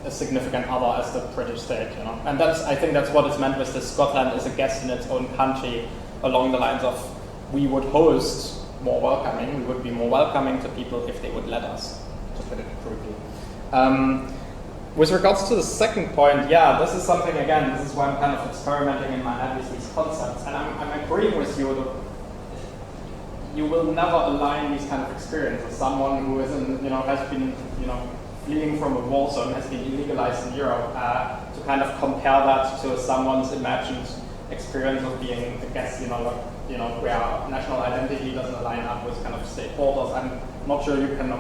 a significant other as the British state, and I think that's what is meant with this Scotland as a guest in its own country, along the lines of we would host more welcoming, we would be more welcoming to people if they would let us, to put it crudely. With regards to the second point, this is something, again, this is why I'm kind of experimenting in my head with these concepts, and I'm agreeing with you that you will never align these kind of experiences. Someone who is has been, fleeing from a war zone, has been illegalized in Europe, to kind of compare that to someone's imagined experience of being a guest, where national identity doesn't align up with kind of state borders. I'm not sure you can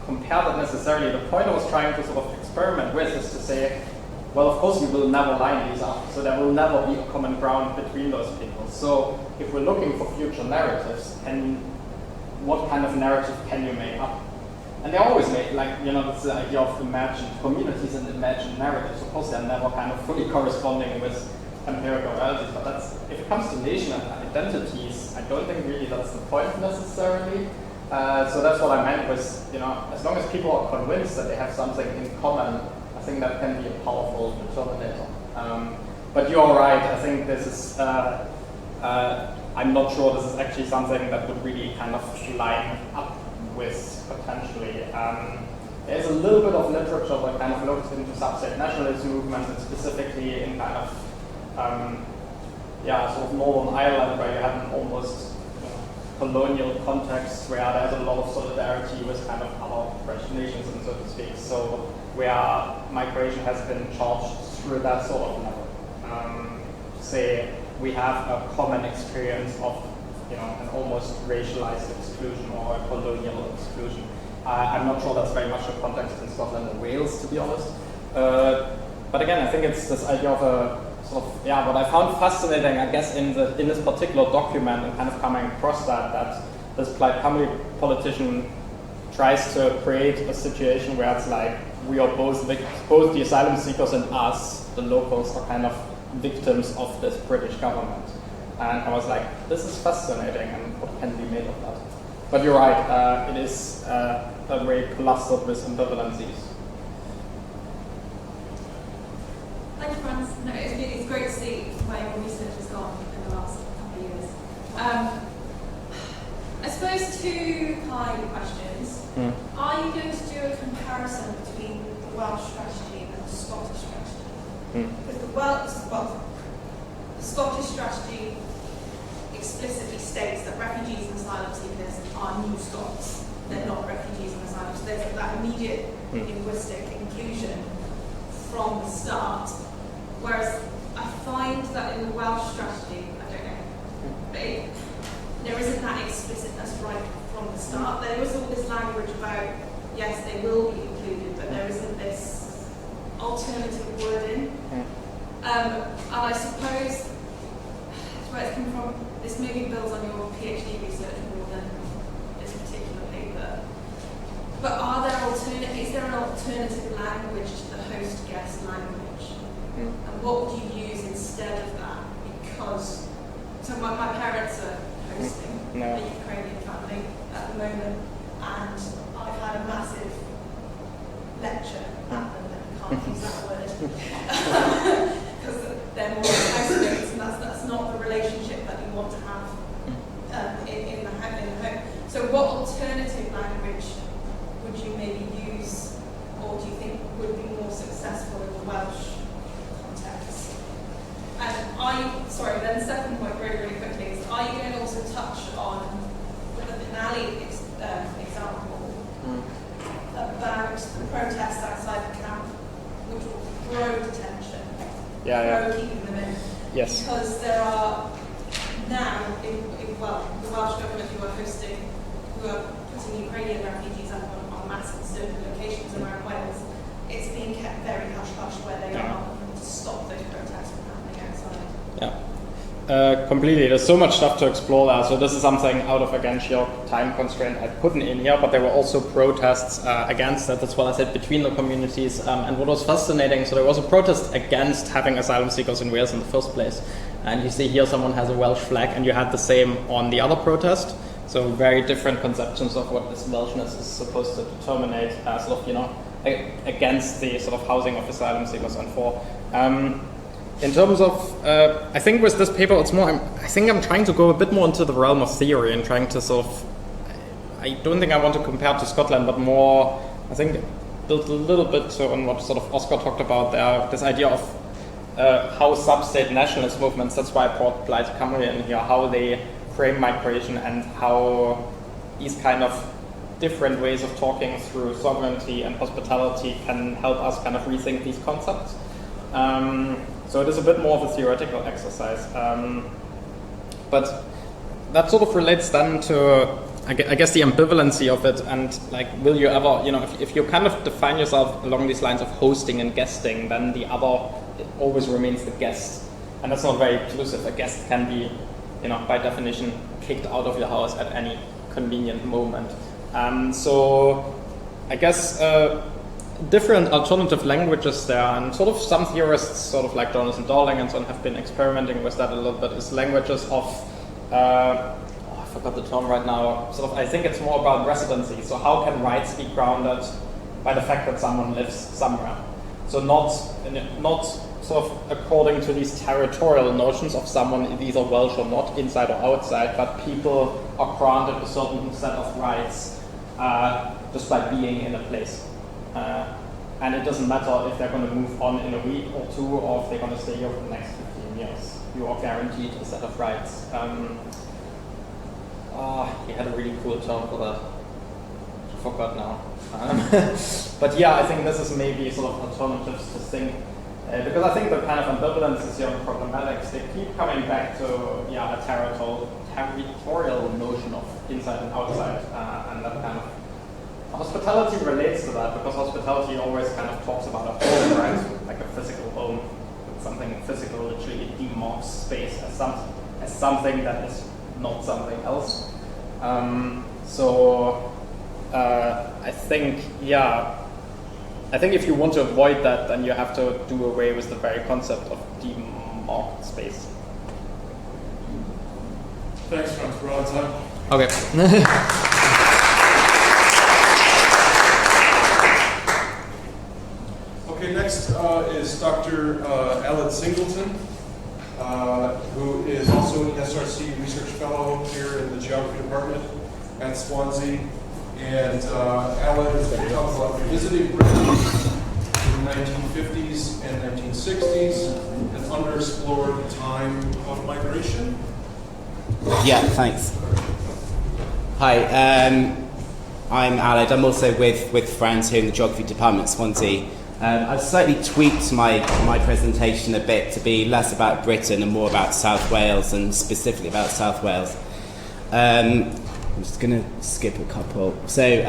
compare that necessarily. The point I was trying to sort of experiment with is to say, well, of course you will never line these up, so there will never be a common ground between those people. So if we're looking for future narratives, what kind of narrative can you make up? And they always make, it's the idea of imagined communities and imagined narratives. Of course, they're never kind of fully corresponding with empirical realities, but if it comes to nation and identities, I don't think really that's the point necessarily. So that's what I meant with, as long as people are convinced that they have something in common, I think that can be a powerful determinator. But you're right, I think this is, I'm not sure this is actually something that would really kind of line up with potentially. There's a little bit of literature that kind of looks into substate nationalism movements, and specifically in kind of, sort of Northern Ireland, where you had an almost colonial contexts where there's a lot of solidarity with kind of other French nations, and so to speak. So where migration has been charged through that sort of level. Say we have a common experience of, an almost racialized exclusion or a colonial exclusion. I'm not sure that's very much the context in Scotland and Wales, to be honest. But again, I think it's this idea of a sort of, what I found fascinating, I guess, in this particular document and kind of coming across that this Plaid Cymru politician tries to create a situation where it's like we are both the asylum seekers and us, the locals, are kind of victims of this British government. And I was like, this is fascinating, and what can be made of that? But you're right, it is very clustered with ambivalencies. Thank you, Franz. No, it's great to see where your research has gone in the last couple of years. I suppose two kind of questions. Are you going to do a comparison between the Welsh strategy and the Scottish strategy? Because the Scottish strategy explicitly states that refugees and asylum seekers are new Scots. They're not refugees and asylum. So there's that immediate linguistic inclusion from the start. Whereas I find that in the Welsh strategy, I don't know, but there isn't that explicitness right from the start. There is all this language about, yes, they will be included, but there isn't this alternative wording. And I suppose where it's come from, this maybe builds on your PhD research more than this particular paper. But is there an alternative language to the host guest language? And what would you use instead of that? Because, so my parents are hosting a Ukrainian family at the moment, and I've had a massive lecture at them, and I can't use that word. Because they're more housemates, and that's not the relationship that you want to have in the home. So what alternative language would you maybe use, or do you think would be more successful in the Welsh context? And then the second point really, really quickly is, are you going to also touch on the Penally example about the protests outside the camp, which will grow detention? Keeping them in. Yes. Because there are now, the Welsh government who are putting Ukrainian refugees up on mass in certain locations around Wales, it's being kept very hush-hush where they are to stop those protests from happening outside. Completely. There's so much stuff to explore there. So this is something out of, again, sheer time constraint I put in here, but there were also protests against that. That's what I said, between the communities. And what was fascinating, so there was a protest against having asylum seekers in Wales in the first place. And you see here someone has a Welsh flag, and you had the same on the other protest. So very different conceptions of what this Welshness is supposed to determinate, against the sort of housing of asylum seekers and for. In terms of, I think with this paper, it's more, I think I'm trying to go a bit more into the realm of theory and trying to sort of, I don't think I want to compare to Scotland, but more, I think, build a little bit on what sort of Óscar talked about there, this idea of how substate nationalist movements, that's why I brought Plaid Cymru in here, how they frame migration and how these kind of different ways of talking through sovereignty and hospitality can help us kind of rethink these concepts. So it is a bit more of a theoretical exercise. But that sort of relates then to, I guess, the ambivalency of it, and like, will you ever, if you kind of define yourself along these lines of hosting and guesting, then the other, it always remains the guest. And that's not very inclusive. A guest can be, by definition, kicked out of your house at any convenient moment. So I guess different alternative languages there, and sort of some theorists, sort of like Jonathan Darling and so on, have been experimenting with that a little bit, is languages of, I forgot the term right now, sort of, I think it's more about residency. So how can rights be grounded by the fact that someone lives somewhere? So not sort of according to these territorial notions of someone either Welsh or not, inside or outside, but people are granted a certain set of rights just by being in a place. And it doesn't matter if they're going to move on in a week or two, or if they're going to stay here for the next 15 years. You are guaranteed a set of rights. He had a really cool term for that. I forgot now. But yeah, I think this is maybe sort of alternatives to think. Because I think the kind of ambivalences here on problematics, they keep coming back to a territorial notion of inside and outside, and that kind of hospitality relates to that, because hospitality always kind of talks about a home, right? Like a physical home, something physical, literally it demarks space as something that is not something else. I think if you want to avoid that, then you have to do away with the very concept of demarked space. Thanks, Franz. We're out of time. Okay. Okay, next is Dr. Aled Singleton, who is also an SRC Research Fellow here in the Geography Department at Swansea. And Aled is going to talk about revisiting Britain in the 1950s and 1960s, an underexplored time of migration. Yeah, thanks. Hi, I'm Aled. I'm also with Franz here in the Geography Department at Swansea. I've slightly tweaked my presentation a bit to be less about Britain and more about South Wales, and specifically about South Wales. I'm just going to skip a couple. So,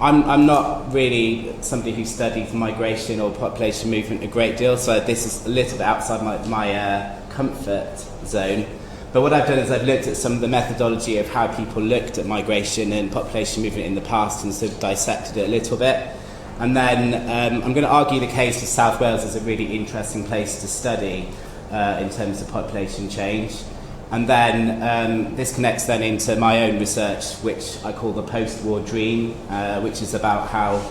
I'm not really somebody who studies migration or population movement a great deal, so this is a little bit outside my comfort zone. But what I've done is I've looked at some of the methodology of how people looked at migration and population movement in the past and sort of dissected it a little bit. And then I'm going to argue the case of South Wales as a really interesting place to study in terms of population change. And then this connects then into my own research, which I call the post-war dream, which is about how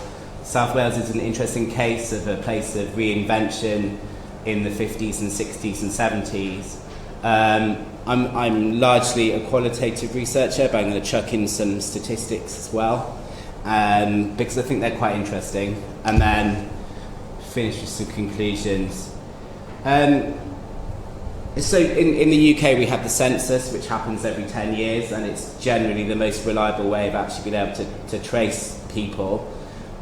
South Wales is an interesting case of a place of reinvention in the 50s and 60s and 70s. I'm largely a qualitative researcher, but I'm going to chuck in some statistics as well, because I think they're quite interesting, and then finish with some conclusions. So in the UK we have the census, which happens every 10 years, and it's generally the most reliable way of actually being able to trace people.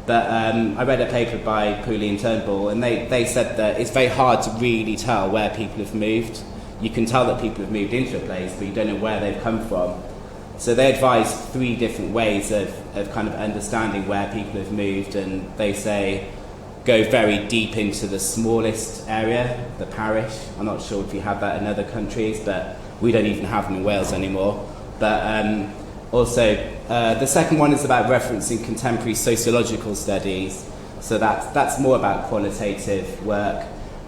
But I read a paper by Pooley and Turnbull, and they said that it's very hard to really tell where people have moved. You can tell that people have moved into a place, but you don't know where they've come from. So they advise 3 different ways of kind of understanding where people have moved, and they say go very deep into the smallest area, the parish. I'm not sure if you have that in other countries, but we don't even have them in Wales anymore. But also, the second one is about referencing contemporary sociological studies. So that's more about qualitative work,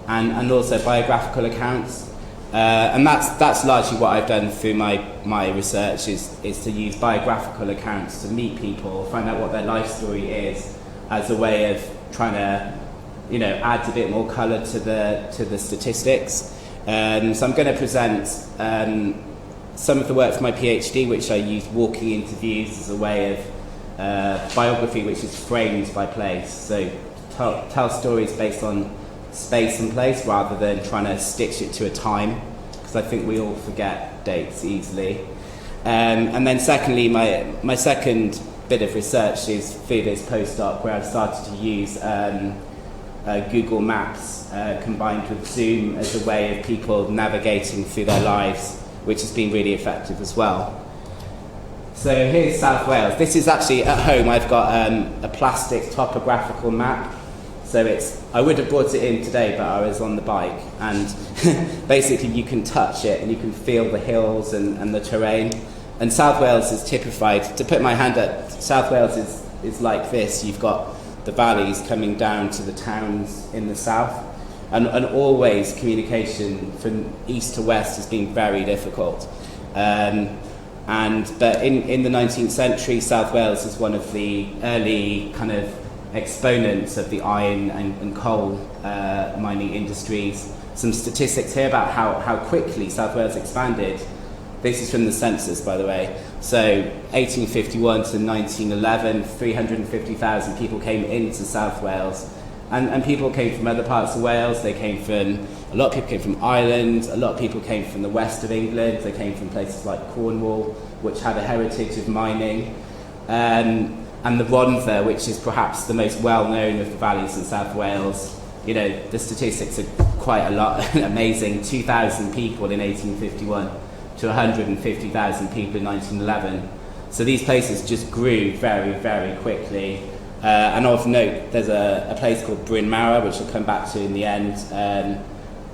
and also biographical accounts. And that's largely what I've done through my research is to use biographical accounts to meet people, find out what their life story is, as a way of trying to, add a bit more colour to the statistics. So I'm going to present some of the work for my PhD, which I used walking interviews as a way of biography, which is framed by place. So tell stories based on space and place rather than trying to stitch it to a time, because I think we all forget dates easily. And then secondly, my second bit of research is through this postdoc, where I've started to use Google Maps combined with Zoom as a way of people navigating through their lives, which has been really effective as well. So here's South Wales. This is actually at home. I've got a plastic topographical map. So I would have brought it in today, but I was on the bike, and basically you can touch it and you can feel the hills and the terrain. And South Wales is typified. To put my hand up, South Wales is like this. You've got the valleys coming down to the towns in the south, and always communication from east to west has been very difficult. But in the 19th century, South Wales is one of the early kind of exponents of the iron and coal mining industries. Some statistics here about how quickly South Wales expanded. This is from the census, by the way. So 1851 to 1911, 350,000 people came into South Wales. And people came from other parts of Wales. They came from A lot of people came from Ireland, a lot of people came from the west of England, they came from places like Cornwall, which had a heritage of mining, and the Rhondda, which is perhaps the most well-known of the valleys in South Wales. You know, the statistics are quite a lot, amazing, 2,000 people in 1851 to 150,000 people in 1911. So these places just grew very, very quickly. And of note, there's a place called Bryn Mawr, which we'll come back to in the end.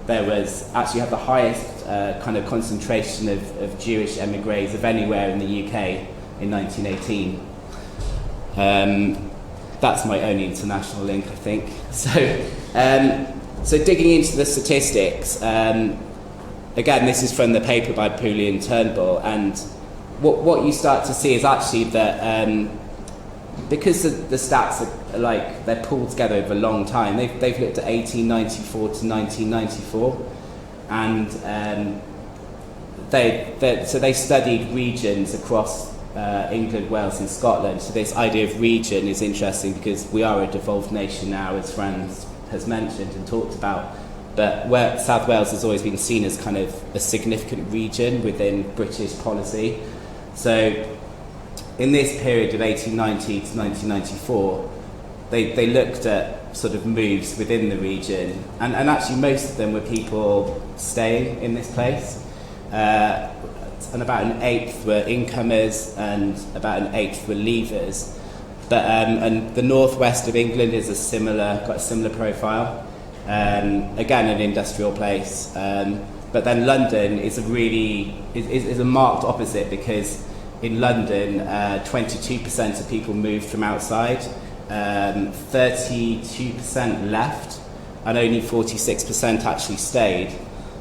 There was actually had the highest kind of concentration of Jewish emigres of anywhere in the UK in 1918. That's my only international link, I think. So digging into the statistics, again, this is from the paper by Pooley and Turnbull, and what you start to see is actually that because the stats are like they're pulled together over a long time, they've looked at 1894 to 1994, and they studied regions across England, Wales and Scotland. So this idea of region is interesting because we are a devolved nation now, as Franz has mentioned and talked about, but where South Wales has always been seen as kind of a significant region within British policy. So in this period of 1890 to 1994, they looked at sort of moves within the region, and actually most of them were people staying in this place, and about an eighth were incomers and about an eighth were leavers. But and the northwest of England is got a similar profile, again an industrial place, but then London is a marked opposite, because in London 22% of people moved from outside, 32% left, and only 46% actually stayed.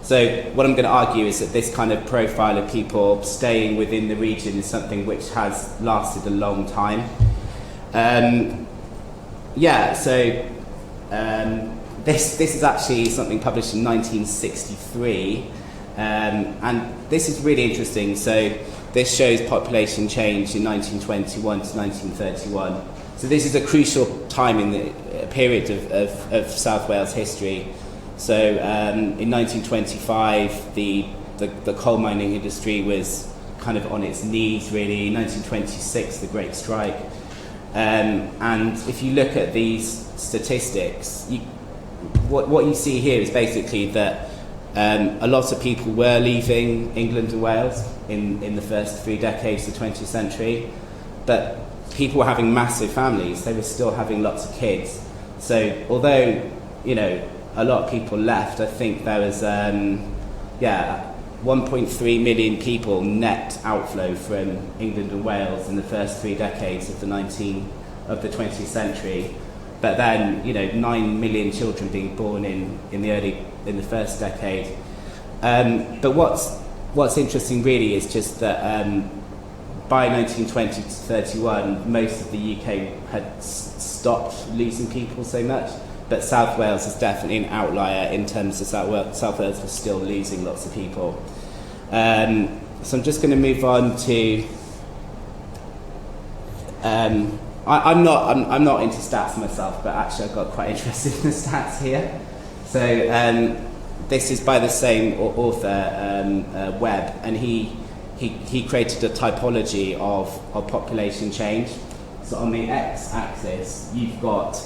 So what I'm going to argue is that this kind of profile of people staying within the region is something which has lasted a long time. This is actually something published in 1963, and this is really interesting. So this shows population change in 1921 to 1931. So this is a crucial time in the period of South Wales history. So in 1925, the coal mining industry was kind of on its knees, really. In 1926, the Great Strike. And if you look at these statistics, what you see here is basically that a lot of people were leaving England and Wales in the first 3 decades of the 20th century, but people were having massive families. They were still having lots of kids. So although, you know, a lot of people left, I think there was 1.3 million people net outflow from England and Wales in the first 3 decades of the 20th century. But then, you know, 9 million children being born in the first decade. But what's interesting really is just that by 1920 to 31, most of the UK had stopped losing people so much. But South Wales is definitely an outlier in terms of South Wales was still losing lots of people. So I'm just going to move on to. I'm not into stats myself, but actually I got quite interested in the stats here. So this is by the same author, Webb, and he created a typology of population change. So on the x-axis, you've got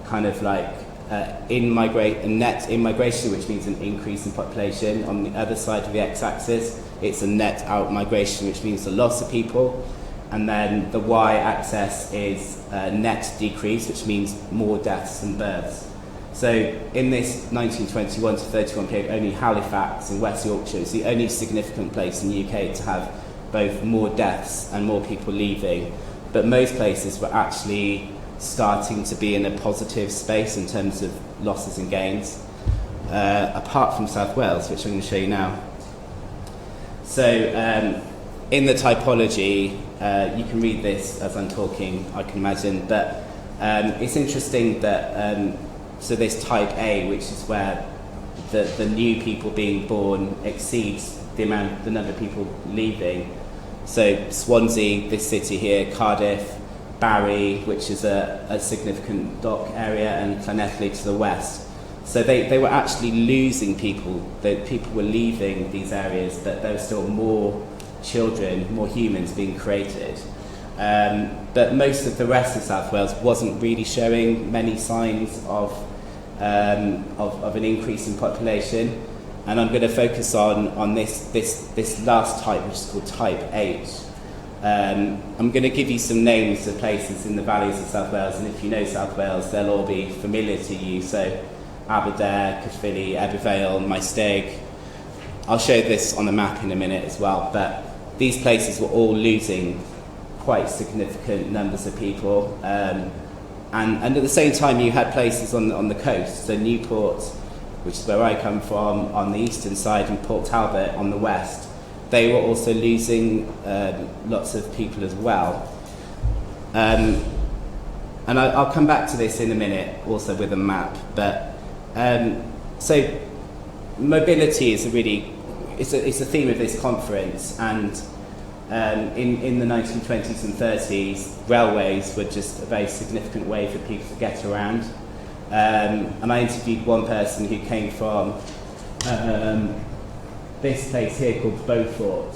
kind of like net in-migration, which means an increase in population. On the other side of the x-axis, it's a net out-migration, which means a loss of people. And then the y-axis is net decrease, which means more deaths than births. So in this 1921 to 31 period, only Halifax in West Yorkshire is the only significant place in the UK to have both more deaths and more people leaving. But most places were actually starting to be in a positive space in terms of losses and gains, apart from South Wales, which I'm going to show you now. So in the typology, you can read this as I'm talking, I can imagine, but it's interesting that so this type A, which is where the new people being born exceeds the number of people leaving. So Swansea, this city here, Cardiff, Barry, which is a significant dock area, and Penally to the west. So they were actually losing people. People were leaving these areas, but there were still more children, more humans being created. But most of the rest of South Wales wasn't really showing many signs of an increase in population. And I'm going to focus on this last type, which is called Type H. I'm going to give you some names of places in the valleys of South Wales, and if you know South Wales, they'll all be familiar to you. So Aberdare, Caerphilly, Ebbw Maesteg. I'll show this on the map in a minute as well, but these places were all losing quite significant numbers of people. And at the same time, you had places on the coast, so Newport, which is where I come from, on the eastern side, and Port Talbot on the west. They were also losing lots of people as well. And I'll come back to this in a minute, also with a map. But so mobility is it's a theme of this conference, and in the 1920s and 30s, railways were just a very significant way for people to get around. And I interviewed one person who came from this place here called Beaufort.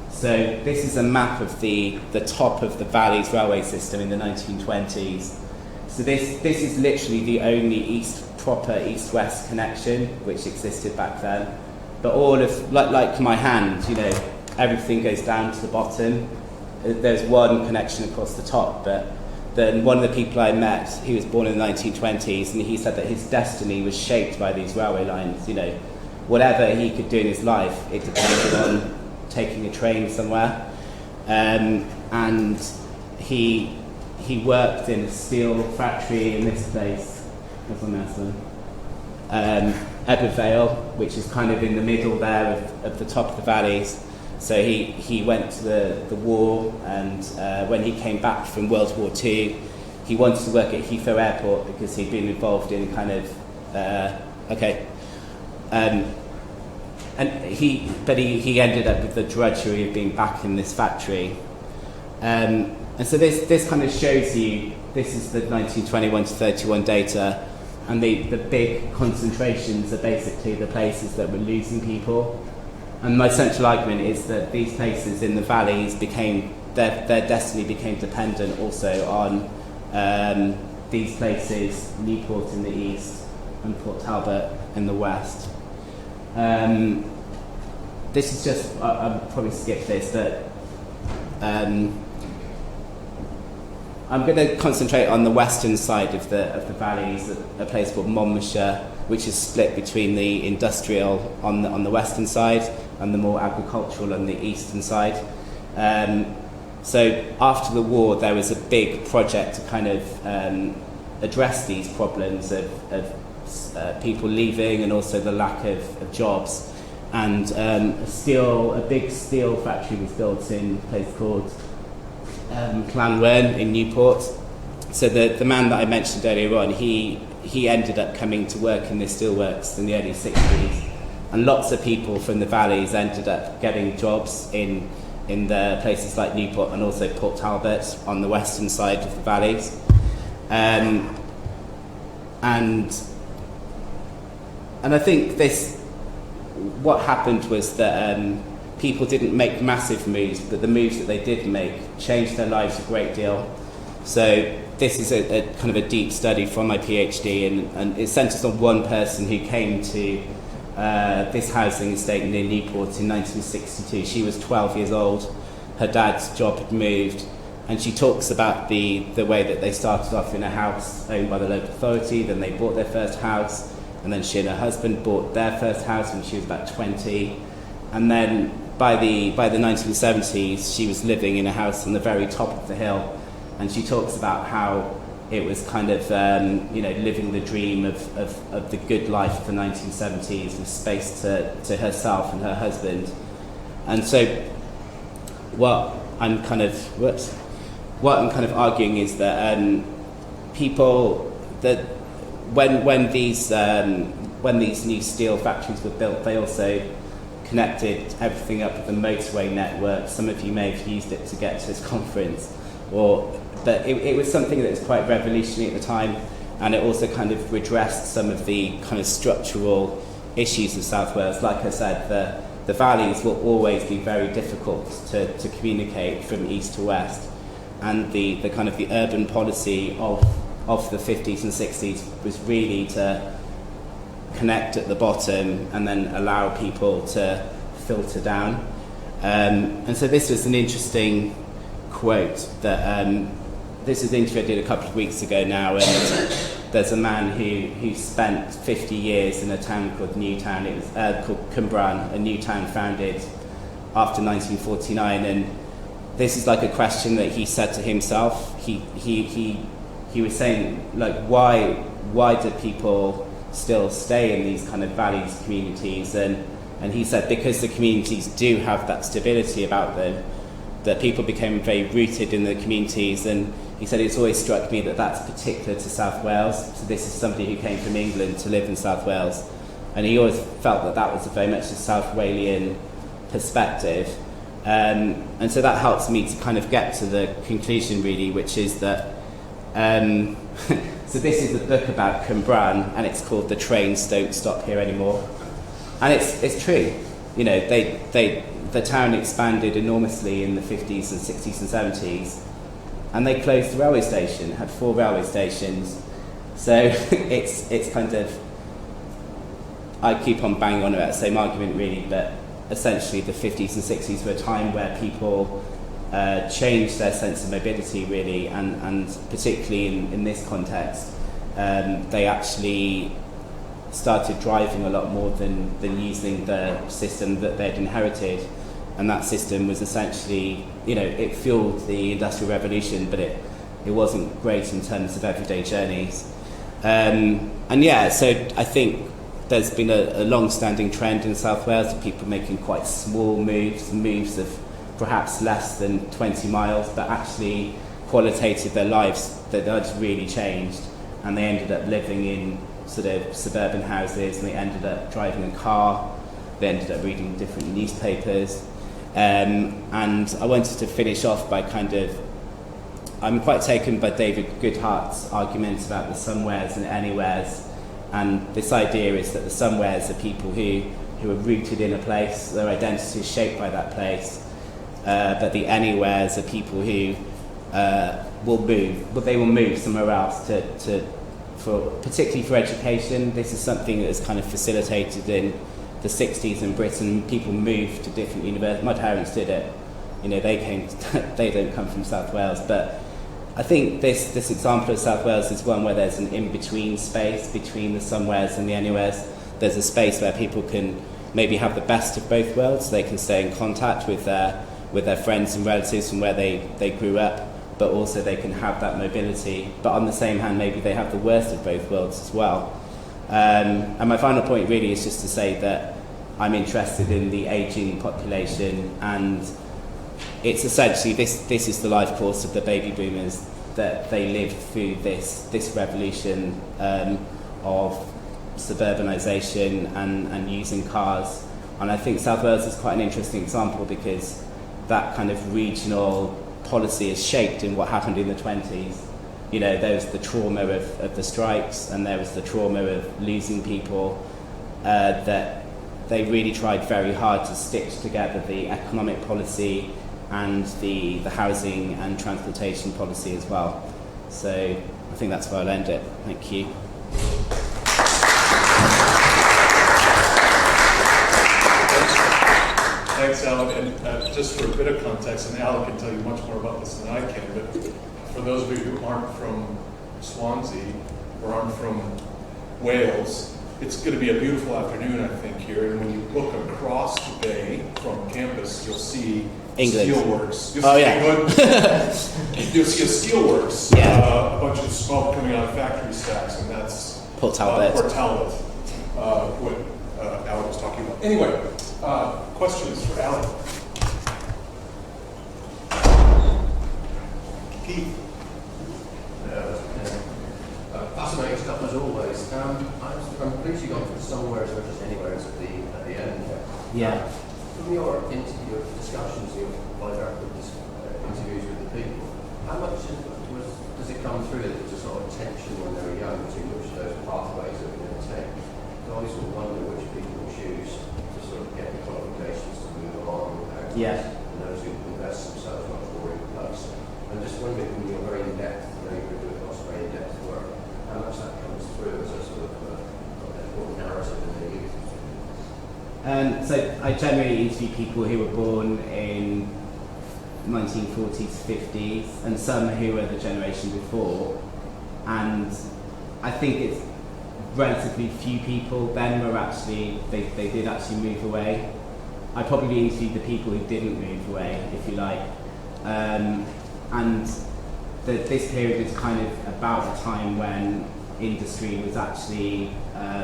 So this is a map of the top of the Valleys railway system in the 1920s. So this is literally the only proper east-west connection which existed back then. But all of, like my hand, everything goes down to the bottom. There's one connection across the top, but then one of the people I met, he was born in the 1920s, and he said that his destiny was shaped by these railway lines. Whatever he could do in his life, it depended on taking a train somewhere. And he worked in a steel factory in this place, Ebbw, which is kind of in the middle there of the top of the valleys. So he went to the war, and when he came back from World War II, he wanted to work at Heathrow Airport because he'd been involved in kind of but he ended up with the drudgery of being back in this factory. And so this kind of shows you, this is the 1921 to 31 data, and the big concentrations are basically the places that were losing people. And my central argument is that these places in the valleys their destiny became dependent also on these places, Newport in the east and Port Talbot in the west. This is just, I'll probably skip this, but I'm going to concentrate on the western side of the valleys, a place called Monmouthshire, which is split between the industrial on the western side and the more agricultural on the eastern side. So after the war, there was a big project to kind of address these problems of people leaving and also the lack of jobs. And a big steel factory was built in a place called Llanwern in Newport. So the man that I mentioned earlier on, he ended up coming to work in the steelworks in the early 60s, and lots of people from the valleys ended up getting jobs in the places like Newport and also Port Talbot on the western side of the valleys. And I think what happened was that people didn't make massive moves, but the moves that they did make changed their lives a great deal. So this is a kind of a deep study from my PhD, and it centres on one person who came to this housing estate near Newport in 1962. She was 12 years old, her dad's job had moved, and she talks about the way that they started off in a house owned by the local authority, then they bought their first house, and then she and her husband bought their first house when she was about 20, and then by the 1970s she was living in a house on the very top of the hill, and she talks about how it was kind of living the dream of the good life of the 1970s with space to herself and her husband. And so what I'm kind of arguing is that people that when these new steel factories were built, they also connected everything up with the motorway network. Some of you may have used it to get to this conference, but it was something that was quite revolutionary at the time. and it also kind of redressed some of the kind of structural issues of South Wales. Like I said, the valleys will always be very difficult to communicate from east to west, and the kind of the urban policy of the 50s and 60s was really to connect at the bottom and then allow people to filter down. And so this was an interesting quote that this is an interview I did a couple of weeks ago now, and there's a man who spent 50 years in a town called Newtown. It was called Cwmbran, a new town founded after 1949, and this is like a question that he said to himself. He was saying, like, why do people still stay in these kind of valleys communities? And he said because the communities do have that stability about them, that people became very rooted in the communities. And he said it's always struck me that that's particular to South Wales. So this is somebody who came from England to live in South Wales, and he always felt that that was very much a South Walian perspective. And so that helps me to kind of get to the conclusion, really, which is that so this is a book about Cwmbran, and it's called The Trains Don't Stop Here Anymore. And it's true. You know, the town expanded enormously in the 50s and 60s and 70s, and they closed the railway station. It had 4 railway stations. So it's kind of, I keep on banging on about the same argument, really, but essentially the 50s and 60s were a time where people changed their sense of mobility, really, and particularly in this context, they actually started driving a lot more than using the system that they'd inherited. And that system was essentially, you know, it fueled the Industrial Revolution, but it wasn't great in terms of everyday journeys. And yeah, so I think there's been a long-standing trend in South Wales of people making quite small moves of perhaps less than 20 miles, but actually qualitative their lives, their lives really changed, and they ended up living in sort of suburban houses, and they ended up driving a car, they ended up reading different newspapers. And I wanted to finish off by I'm quite taken by David Goodhart's argument about the somewheres and anywheres, and this idea is that the somewheres are people who are rooted in a place, their identity is shaped by that place, but the anywheres are people who will move, but they will move somewhere else particularly for education. This is something that is kind of facilitated in the 60s in Britain. People moved to different universities. My parents did it. You know, they don't come from South Wales, but I think this example of South Wales is one where there's an in-between space between the somewheres and the anywheres. There's a space where people can maybe have the best of both worlds. They can stay in contact with their friends and relatives from where they grew up, but also they can have that mobility. But on the same hand, maybe they have the worst of both worlds as well. And my final point really is just to say that I'm interested in the ageing population, and it's essentially this is the life course of the baby boomers, that they lived through this revolution of suburbanisation and using cars. And I think South Wales is quite an interesting example, because that kind of regional policy is shaped in what happened in the 20s. You know, there was the trauma of the strikes, and there was the trauma of losing people, that they really tried very hard to stitch together the economic policy and the housing and transportation policy as well. So I think that's where I'll end it. Thank you. Thanks, Aled. And just for a bit of context, and Aled can tell you much more about this than I can, but for those of you who aren't from Swansea or aren't from Wales, it's going to be a beautiful afternoon, I think, here. And when you look across the bay from campus, you'll see England. steelworks. You'll Oh, see yeah. You'll see a steelworks, Yeah. a bunch of smoke coming out of factory stacks, and that's Port Talbot. Port Talbot, what Aled was talking about. Anyway, questions for Aled? Keith? Fascinating stuff as always. I'm pleased you got to the somewheres versus anywheres at the end. Yeah. From your discussions, your bilateral interviews with the people, how much does does it come through that it's a sort of tension when they're young between which of those pathways are going to take? So I always sort of wonder which people choose to sort of get the qualifications to move on, and those who invest themselves much more in place. I'm just wondering, when you're very in depth, you know, you're doing lots of very in depth work, how much that comes through as a sort of narrative in their youth. So I generally interview people who were born in 1940s, 50s, and some who were the generation before. And I think it's relatively few people then were actually, they did actually move away. I probably interviewed the people who didn't move away, if you like. And this period is kind of about the time when industry was actually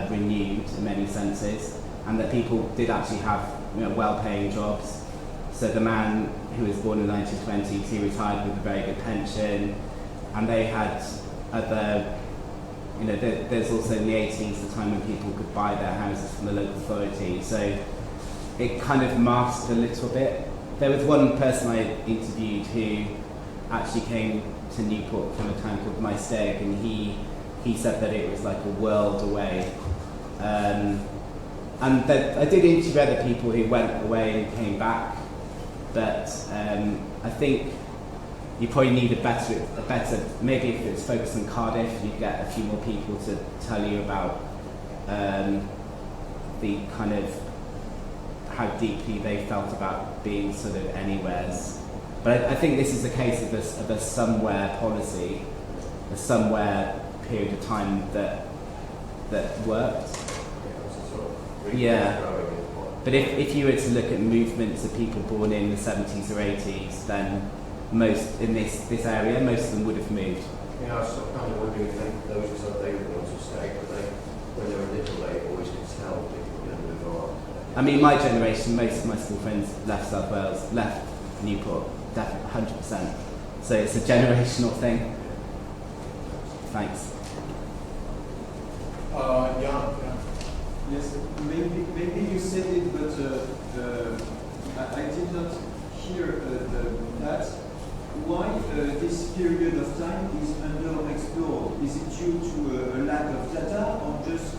renewed in many senses, and that people did actually have, you know, well-paying jobs. So the man who was born in the 1920s, he retired with a very good pension, and they had other, you know, there's also in the 80s the time when people could buy their houses from the local authority. So it kind of masked a little bit. There was one person I interviewed who actually came to Newport from a town called Maesteg, and he said that it was like a world away. And that I did interview other people who went away and came back, but I think you probably need a better, maybe if it's focused on Cardiff, you'd get a few more people to tell you about the kind of how deeply they felt about being sort of anywheres. But I think this is a case of a somewhere policy, a somewhere period of time that worked. Yeah. But if you were to look at movements of people born in the 70s or 80s, then most in this area, most of them would have moved. Yeah, I was sort of kind of wondering if those who said they were going to stay, but when they were little, they always could tell people were going to move on. I mean, my generation, most of my school friends left South Wales, left Newport, definitely 100%. So it's a generational thing. Thanks. Jan. Yes, maybe you said it, but I did not hear that. Why this period of time is underexplored? Is it due to a lack of data, or just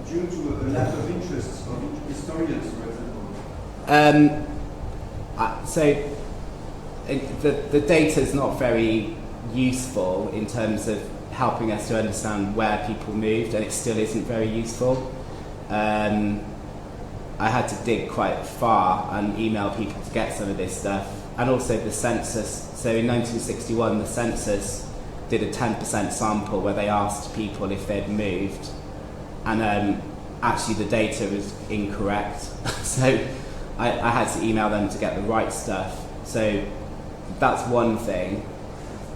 due to a lack of interest of historians, for example? So the data is not very useful in terms of helping us to understand where people moved, and it still isn't very useful. I had to dig quite far and email people to get some of this stuff, and also the census. So in 1961, the census did a 10% sample where they asked people if they'd moved, and actually the data was incorrect. So I had to email them to get the right stuff. So that's one thing.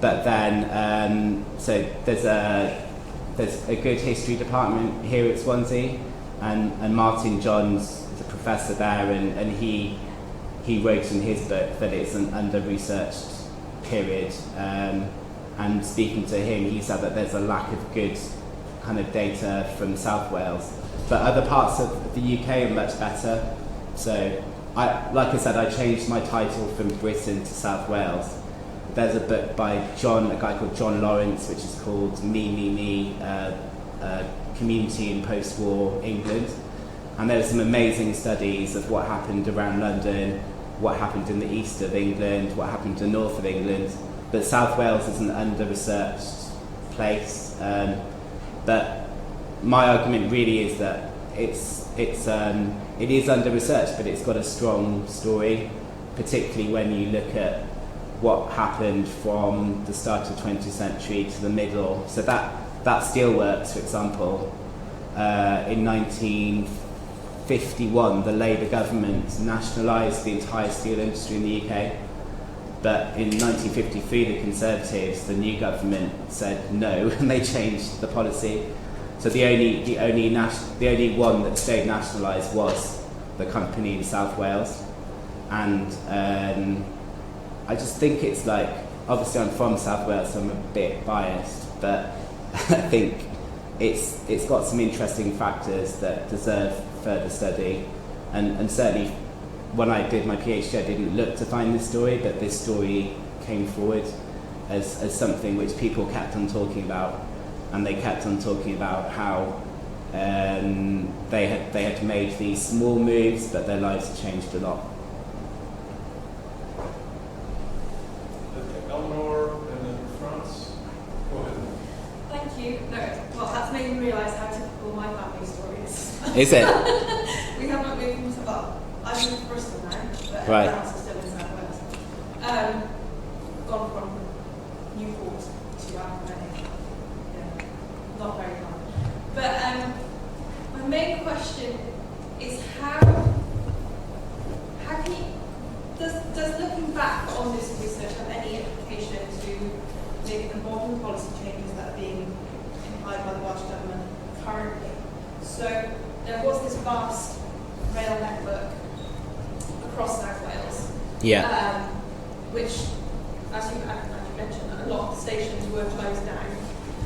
But then, so there's a good history department here at Swansea, and Martin Johns is a professor there, and he wrote in his book that it's an under-researched period. And speaking to him, he said that there's a lack of good kind of data from South Wales, but other parts of the UK are much better. So, like I said, I changed my title from Britain to South Wales. There's a book by a guy called John Lawrence, which is called Me, Community in Post-War England. And there's some amazing studies of what happened around London, what happened in the east of England, what happened in the north of England. But South Wales is an under-researched place. But my argument really is that it is under-researched, but it's got a strong story, particularly when you look at what happened from the start of the 20th century to the middle. So that steelworks, for example, in 1951, the Labour government nationalised the entire steel industry in the UK. But in 1953, the Conservatives, the new government, said no, and they changed the policy. So the only one that stayed nationalised was the company in South Wales, and I just think it's like, obviously I'm from South Wales, so I'm a bit biased, but I think it's got some interesting factors that deserve further study, and certainly when I did my PhD I didn't look to find this story, but this story came forward. as something which people kept on talking about, and they kept on talking about how they had made these small moves, but their lives had changed a lot. Eleanor and then Franz. Go ahead. Thank you. No, well, that's made me realise how typical my family story is. Is it? We haven't moved from, well, I've moved to Bristol now, but Right. the house is still in South Wales. Gone from Newport to Penally. Yeah, not very fun. But my main question is how can you, does looking back on this research have any implication to maybe the modern policy changes that are being implied by the Welsh government currently? So there was this vast rail network across South Wales, which, as you mentioned, a lot of stations were closed down,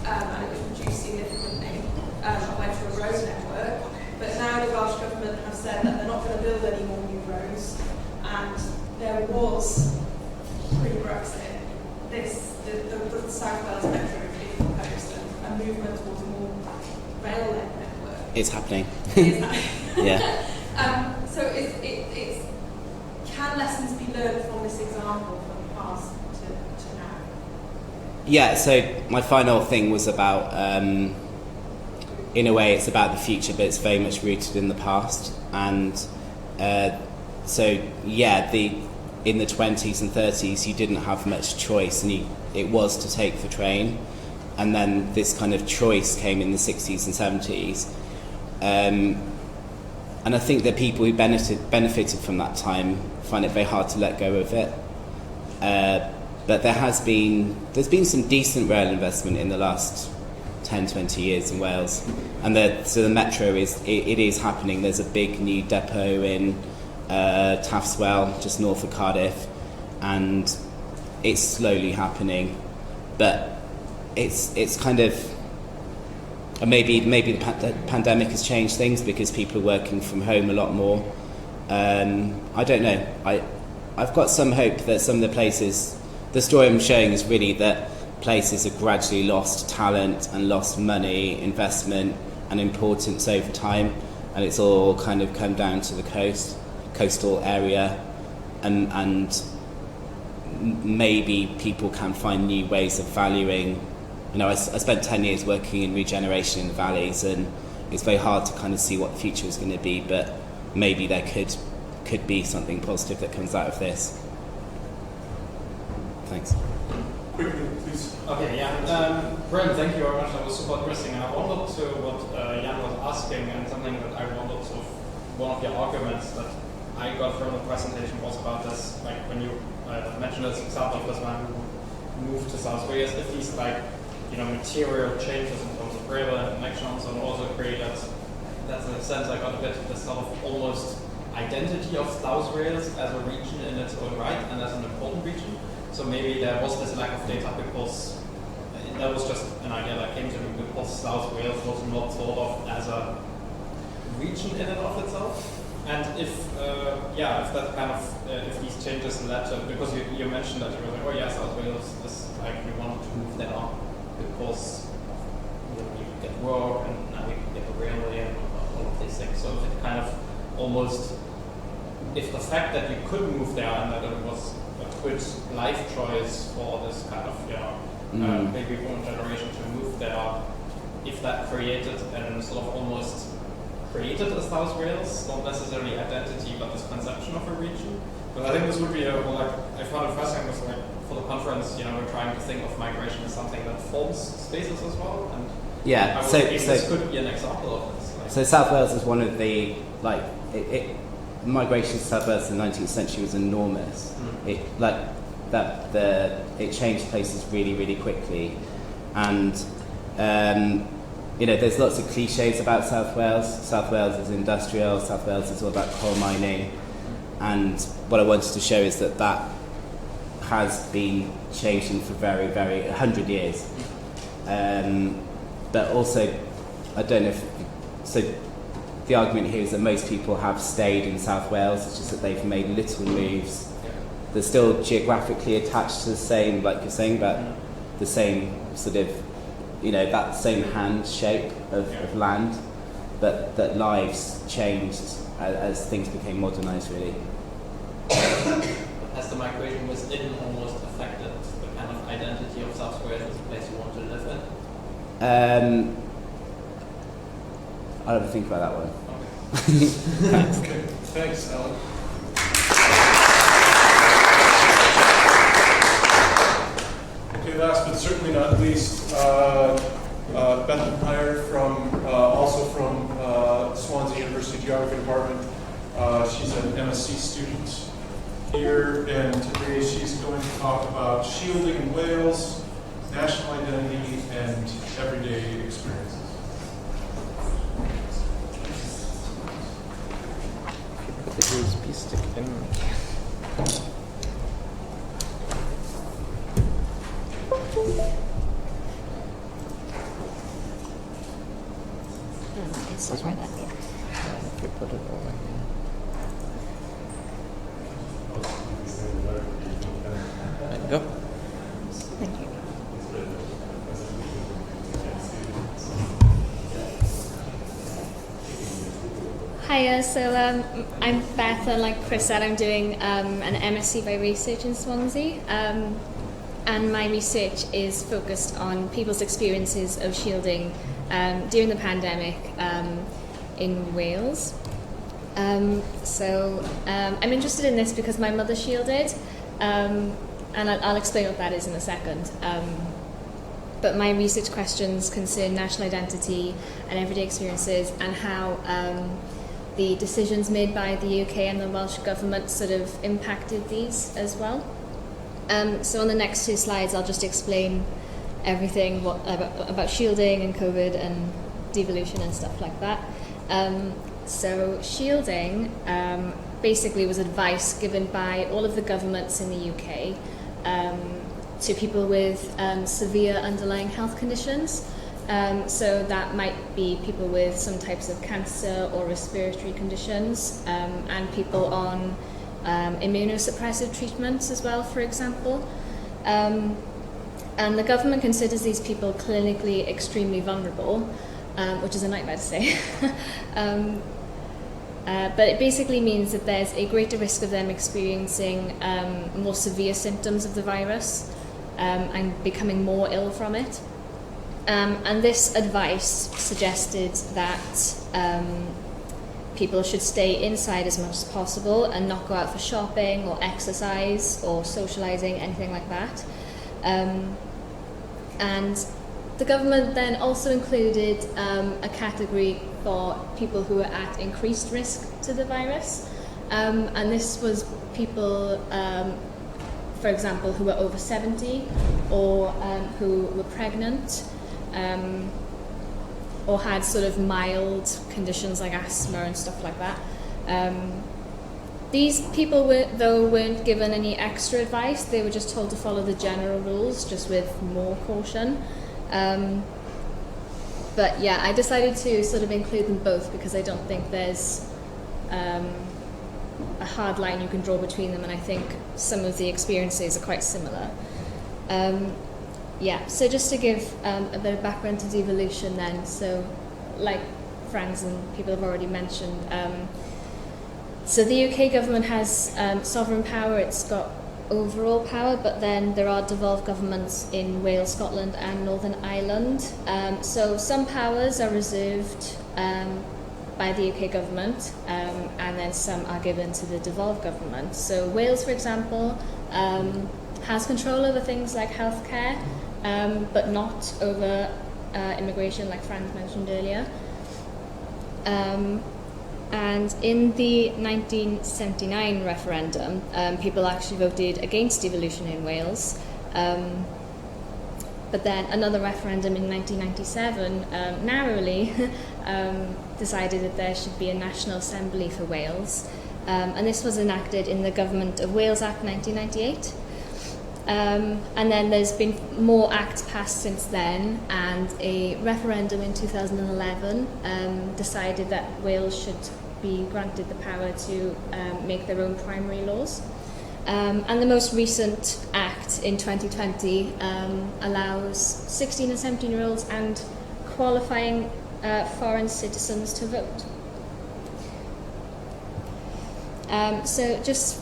and it was reduced significantly and went to a road network. But now the Welsh government have said that they're not going to build any more new roads, and there was, pre-Brexit, the South Wales Metro being proposed, and a movement towards a more rail-led network. It's happening. It is happening. Yeah. So it's can lessons be learned from this example from the past to now? Yeah, so my final thing was about, in a way it's about the future, but it's very much rooted in the past. And so, yeah, in the 20s and 30s, you didn't have much choice, and it was to take the train. And then this kind of choice came in the 60s and 70s. And I think that people who benefited from that time find it very hard to let go of it. But there's been some decent rail investment in the last 10, 20 years in Wales. And so the metro is happening. There's a big new depot in Taftswell, just north of Cardiff, and it's slowly happening. But it's kind of, maybe the pandemic has changed things because people are working from home a lot more. I don't know. I've got some hope that some of the places, the story I'm showing is really that places have gradually lost talent and lost money, investment and importance over time, and it's all kind of come down to the coastal area, and maybe people can find new ways of valuing. You know, I spent 10 years working in regeneration in the valleys, and it's very hard to kind of see what the future is going to be, but maybe there could be something positive that comes out of this. Thanks. Quickly, please. Okay, yeah. Brent, thank you very much. That was super interesting. And I wanted to what Jan was asking, and something that I wanted to, one of your arguments that I got from the presentation was about this, like when you mentioned this example of this man who moved to South Wales, if these material changes in terms of rail and connections, and also agree that's in a sense I got a bit this sort of almost identity of South Wales as a region in its own right and as an important region. So maybe there was this lack of data because that was just an idea that came to me because South Wales was not thought of as a region in and of itself. And if that kind of if these changes led to, because you mentioned that you were like, oh yeah, South Wales is like we wanted to move there because you could get work and now we can get a railway and all of these things. So if it kind of almost, if the fact that you could move there and that it was a good life choice for this kind of maybe one generation to move there, if that created and sort of almost created a South Wales, not necessarily identity, but this conception of a region. But I think this would be I found it fascinating was like for the conference, we're trying to think of migration as something that forms spaces as well. And yeah, I would think this could be an example of this. So South Wales is one of the migration to South Wales in the 19th century was enormous. It changed places really, really quickly, and there's lots of cliches about South Wales. South Wales is industrial. South Wales is all about coal mining, and what I wanted to show is that has been changing for very, very 100 years. But also, I don't know if so. The argument here is that most people have stayed in South Wales. It's just that they've made little moves they're still geographically attached to the same, like you're saying, about the same sort of, that same hand shape of land, but that lives changed as things became modernised, really. Has the migration within almost affected the kind of identity of South Square as a place you want to live in? I'll have to think about that one. Okay, thanks, Alan. Okay, last but certainly not least, Bethan Hier also from Swansea University Geography Department. She's an MSc student here, and today she's going to talk about shielding in Wales, national identity, and everyday experiences. Put the USB stick in. It's right there. If we put it over here. There you go. Thank you. Hiya, so I'm Bethan, like Chris said, I'm doing an MSc by Research in Swansea, and my research is focused on people's experiences of shielding during the pandemic in Wales. I'm interested in this because my mother shielded, and I'll explain what that is in a second. But my research questions concern national identity and everyday experiences, and how the decisions made by the UK and the Welsh government sort of impacted these as well. So on the next two slides, I'll just explain everything about shielding and COVID and devolution and stuff like that. So shielding basically was advice given by all of the governments in the UK to people with severe underlying health conditions. So that might be people with some types of cancer or respiratory conditions, and people on immunosuppressive treatments as well, for example. And the government considers these people clinically extremely vulnerable, which is a nightmare to say. But it basically means that there's a greater risk of them experiencing more severe symptoms of the virus and becoming more ill from it. And this advice suggested that people should stay inside as much as possible and not go out for shopping or exercise or socialising, anything like that. And the government then also included a category for people who were at increased risk to the virus. And this was people, for example, who were over 70 or who were pregnant, or had sort of mild conditions like asthma and stuff like that. These people weren't given any extra advice. They were just told to follow the general rules, just with more caution. But yeah, I decided to sort of include them both because I don't think there's a hard line you can draw between them, and I think some of the experiences are quite similar. Yeah, so just to give a bit of background to devolution then, so like Franz and people have already mentioned, so the UK government has sovereign power, it's got overall power, but then there are devolved governments in Wales, Scotland and Northern Ireland. So some powers are reserved by the UK government, and then some are given to the devolved government. So Wales, for example, has control over things like healthcare, but not over immigration, like Franz mentioned earlier. And in the 1979 referendum, people actually voted against devolution in Wales. But then another referendum in 1997 narrowly decided that there should be a National Assembly for Wales. And this was enacted in the Government of Wales Act 1998. And then there's been more acts passed since then, and a referendum in 2011 decided that Wales should be granted the power to make their own primary laws. And the most recent act in 2020 allows 16 and 17-year-olds and qualifying foreign citizens to vote. So just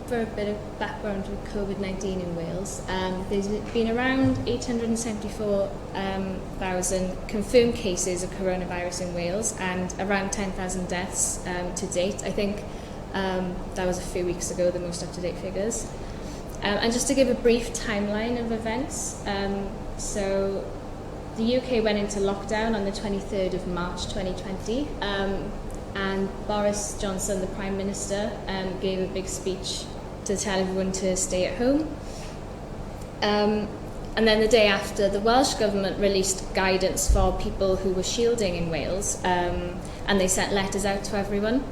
for a bit of background with COVID-19 in Wales, there's been around 874,000 confirmed cases of coronavirus in Wales and around 10,000 deaths to date. I think that was a few weeks ago, the most up-to-date figures. And just to give a brief timeline of events, so the UK went into lockdown on the 23rd of March 2020, and Boris Johnson, the Prime Minister, gave a big speech to tell everyone to stay at home. And then the day after, the Welsh Government released guidance for people who were shielding in Wales, and they sent letters out to everyone.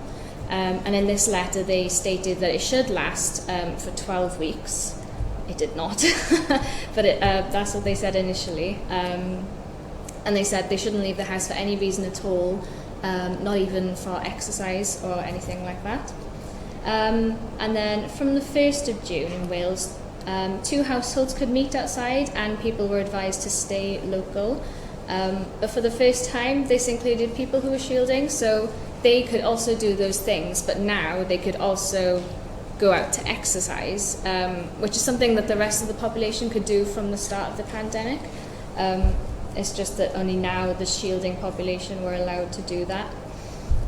And in this letter, they stated that it should last for 12 weeks. It did not, but that's what they said initially. And they said they shouldn't leave the house for any reason at all, not even for exercise or anything like that. And then from the 1st of June in Wales, 2 households could meet outside and people were advised to stay local. But for the first time, this included people who were shielding, so they could also do those things, but now they could also go out to exercise, which is something that the rest of the population could do from the start of the pandemic. It's just that only now the shielding population were allowed to do that.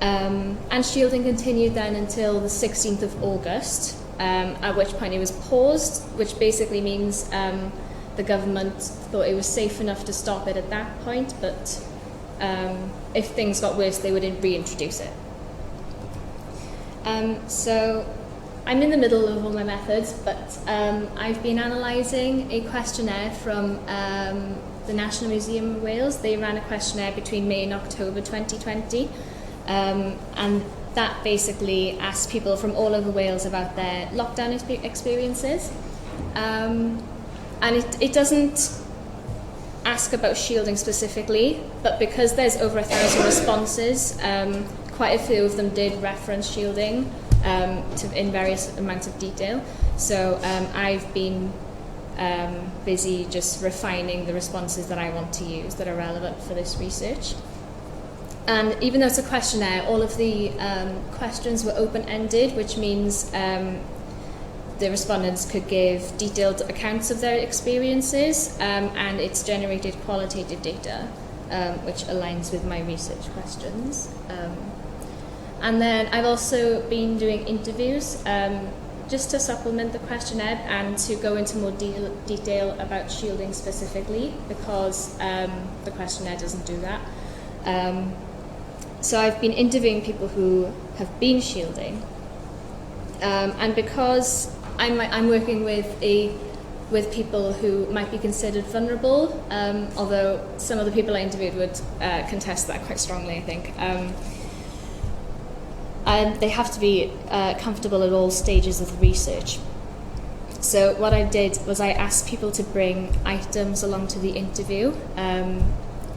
And shielding continued then until the 16th of August, at which point it was paused, which basically means the government thought it was safe enough to stop it at that point, but if things got worse, they would reintroduce it. So I'm in the middle of all my methods, but I've been analysing a questionnaire from the National Museum of Wales. They ran a questionnaire between May and October 2020, and that basically asked people from all over Wales about their lockdown experiences. And it doesn't ask about shielding specifically, but because there's over 1,000 responses, quite a few of them did reference shielding in various amounts of detail. So I've been busy just refining the responses that I want to use that are relevant for this research. And even though it's a questionnaire, all of the questions were open-ended, which means the respondents could give detailed accounts of their experiences, and it's generated qualitative data, which aligns with my research questions. And then I've also been doing interviews just to supplement the questionnaire and to go into more detail about shielding specifically, because the questionnaire doesn't do that. So I've been interviewing people who have been shielding, and because I'm working with people who might be considered vulnerable, although some of the people I interviewed would contest that quite strongly, I think. And they have to be comfortable at all stages of the research. So what I did was I asked people to bring items along to the interview,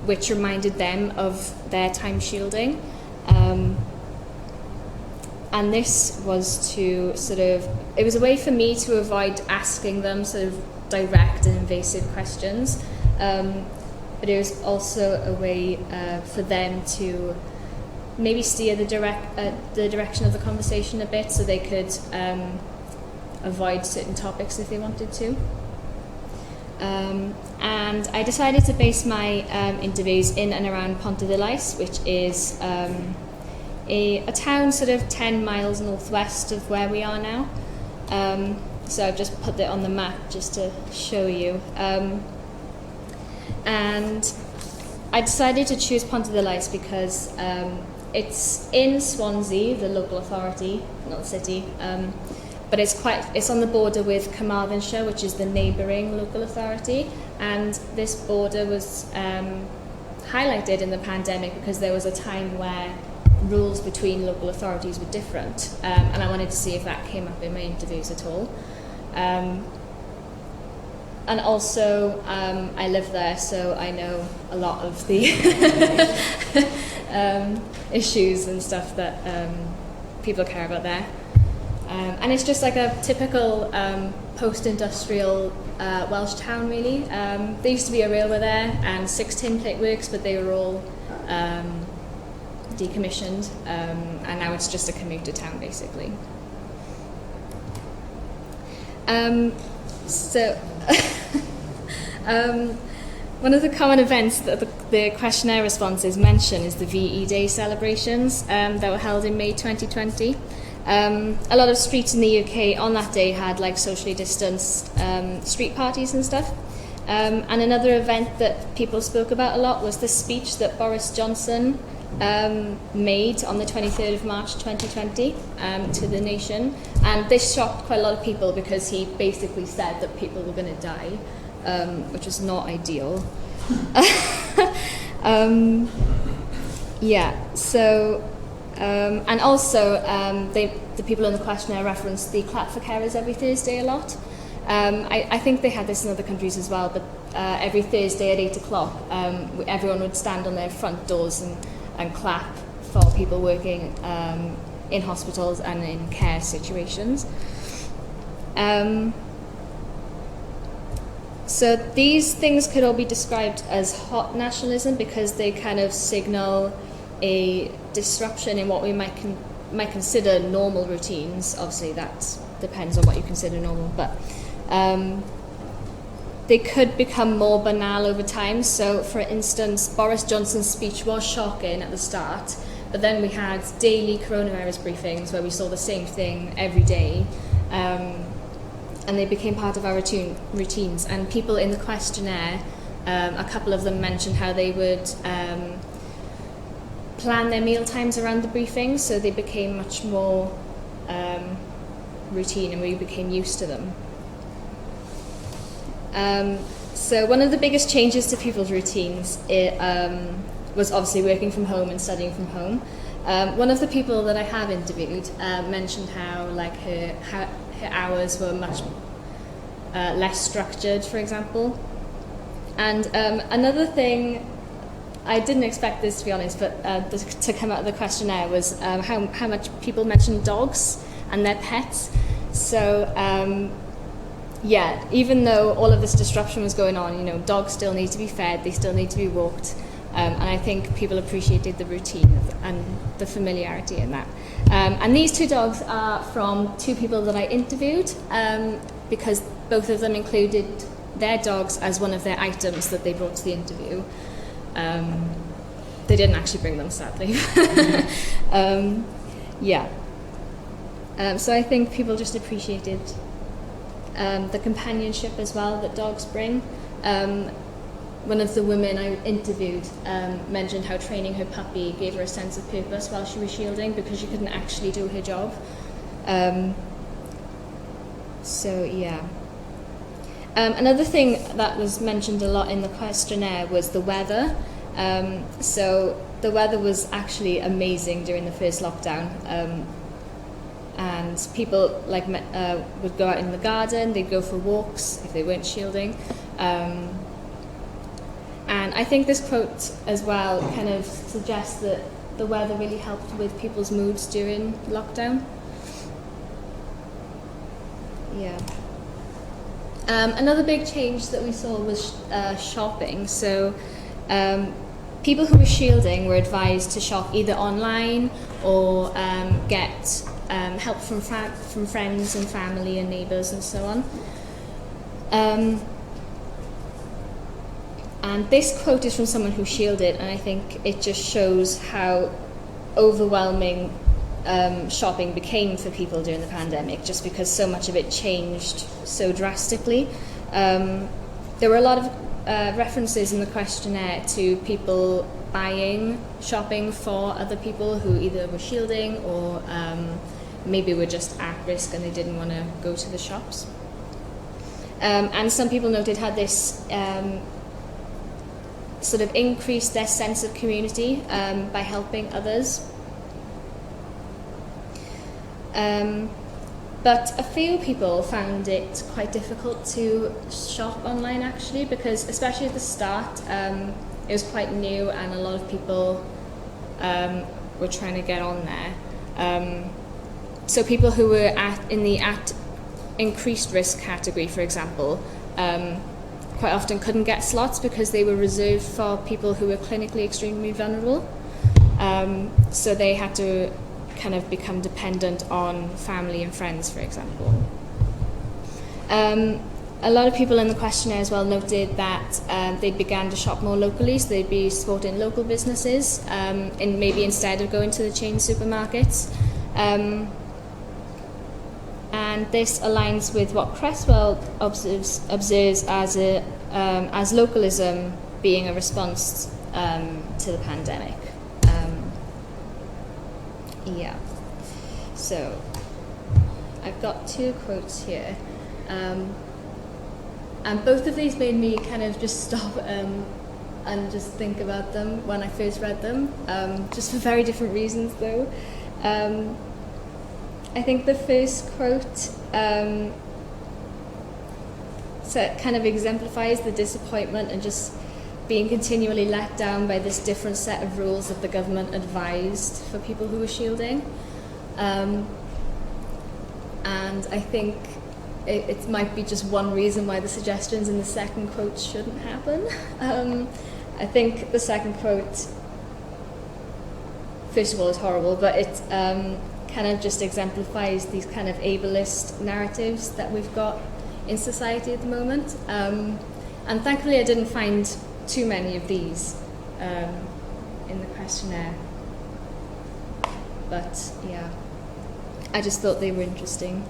which reminded them of their time shielding. And this was to it was a way for me to avoid asking them sort of direct and invasive questions, but it was also a way for them to maybe steer the direction of the conversation a bit, so they could avoid certain topics if they wanted to. And I decided to base my interviews in and around Pontarddulais, which is a town sort of 10 miles northwest of where we are now. So I've just put it on the map just to show you. And I decided to choose Pontarddulais because it's in Swansea, the local authority, not the city, but it's on the border with Carmarthenshire, which is the neighbouring local authority, and this border was highlighted in the pandemic because there was a time where rules between local authorities were different, and I wanted to see if that came up in my interviews at all. And also, I live there, so I know a lot of the issues and stuff that people care about there. And it's just like a typical post-industrial Welsh town, really. There used to be a railway there and 6 tin plate works, but they were all decommissioned, and now it's just a commuter town, basically. One of the common events that the questionnaire responses mention is the VE Day celebrations that were held in May 2020. A lot of streets in the UK on that day had like socially distanced street parties and stuff. And another event that people spoke about a lot was the speech that Boris Johnson made on the 23rd of March 2020 to the nation. And this shocked quite a lot of people because he basically said that people were going to die, which was not ideal. And also, the people in the questionnaire referenced the clap for carers every Thursday a lot. I think they had this in other countries as well, but every Thursday at 8 o'clock, everyone would stand on their front doors and clap for people working in hospitals and in care situations. So these things could all be described as hot nationalism because they kind of signal a disruption in what we might consider normal routines. Obviously, that depends on what you consider normal, but they could become more banal over time. So, for instance, Boris Johnson's speech was shocking at the start, but then we had daily coronavirus briefings where we saw the same thing every day, and they became part of our routines. And people in the questionnaire, a couple of them mentioned how they would plan their meal times around the briefings, so they became much more routine and we became used to them. So one of the biggest changes to people's routines was obviously working from home and studying from home. One of the people that I have interviewed mentioned how her hours were much less structured, for example. And another thing, I didn't expect this to be honest, but to come out of the questionnaire was how much people mentioned dogs and their pets. So even though all of this disruption was going on, dogs still need to be fed, they still need to be walked, and I think people appreciated the routine and the familiarity in that. And these 2 dogs are from 2 people that I interviewed, because both of them included their dogs as one of their items that they brought to the interview. They didn't actually bring them, sadly. So I think people just appreciated the companionship as well that dogs bring. One of the women I interviewed mentioned how training her puppy gave her a sense of purpose while she was shielding because she couldn't actually do her job. Another thing that was mentioned a lot in the questionnaire was the weather. So the weather was actually amazing during the first lockdown. And people would go out in the garden, they'd go for walks if they weren't shielding. And I think this quote as well kind of suggests that the weather really helped with people's moods during lockdown. Another big change that we saw was shopping. So people who were shielding were advised to shop either online or get help from friends and family and neighbours and so on. And this quote is from someone who shielded, and I think it just shows how overwhelming shopping became for people during the pandemic, just because so much of it changed so drastically. There were a lot of references in the questionnaire to people shopping for other people who either were shielding or maybe were just at risk and they didn't want to go to the shops. And some people noted how this sort of increased their sense of community by helping others. But a few people found it quite difficult to shop online actually, because especially at the start it was quite new and a lot of people were trying to get on there. so people who were in the increased risk category, for example, quite often couldn't get slots because they were reserved for people who were clinically extremely vulnerable. So they had to kind of become dependent on family and friends, for example. A lot of people in the questionnaire as well noted that they began to shop more locally, so they'd be supporting local businesses, and maybe instead of going to the chain supermarkets. And this aligns with what Cresswell observes as localism being a response to the pandemic. Yeah. So I've got two quotes here. And both of these made me kind of just stop and just think about them when I first read them, just for very different reasons though. I think the first quote so it kind of exemplifies the disappointment and just being continually let down by this different set of rules that the government advised for people who were shielding. And I think it might be just one reason why the suggestions in the second quote shouldn't happen. I think the second quote, first of all, is horrible, but it kind of just exemplifies these kind of ableist narratives that we've got in society at the moment. And thankfully I didn't find too many of these in the questionnaire. But yeah, I just thought they were interesting.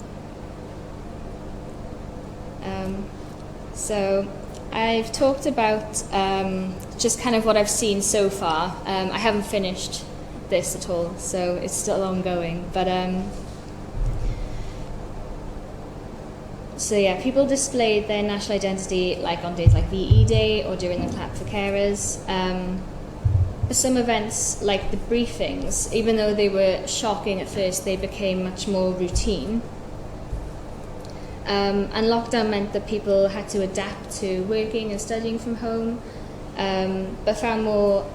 So I've talked about just kind of what I've seen so far. I haven't finished this at all, so it's still ongoing. But so yeah, people displayed their national identity like on days like VE Day or during the Clap for Carers. Some events like the briefings, even though they were shocking at first, they became much more routine. And lockdown meant that people had to adapt to working and studying from home, but found more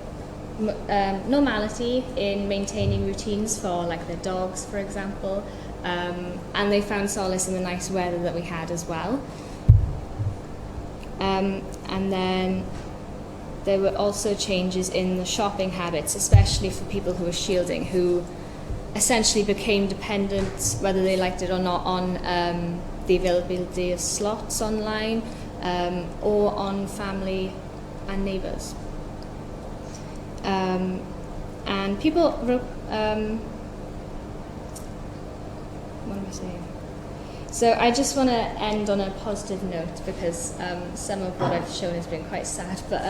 normality in maintaining routines for like their dogs, for example, and they found solace in the nice weather that we had as well. And then there were also changes in the shopping habits, especially for people who were shielding, who essentially became dependent, whether they liked it or not, on the availability of slots online or on family and neighbours. And people, what am I saying? So I just want to end on a positive note because some of what I've shown has been quite sad. But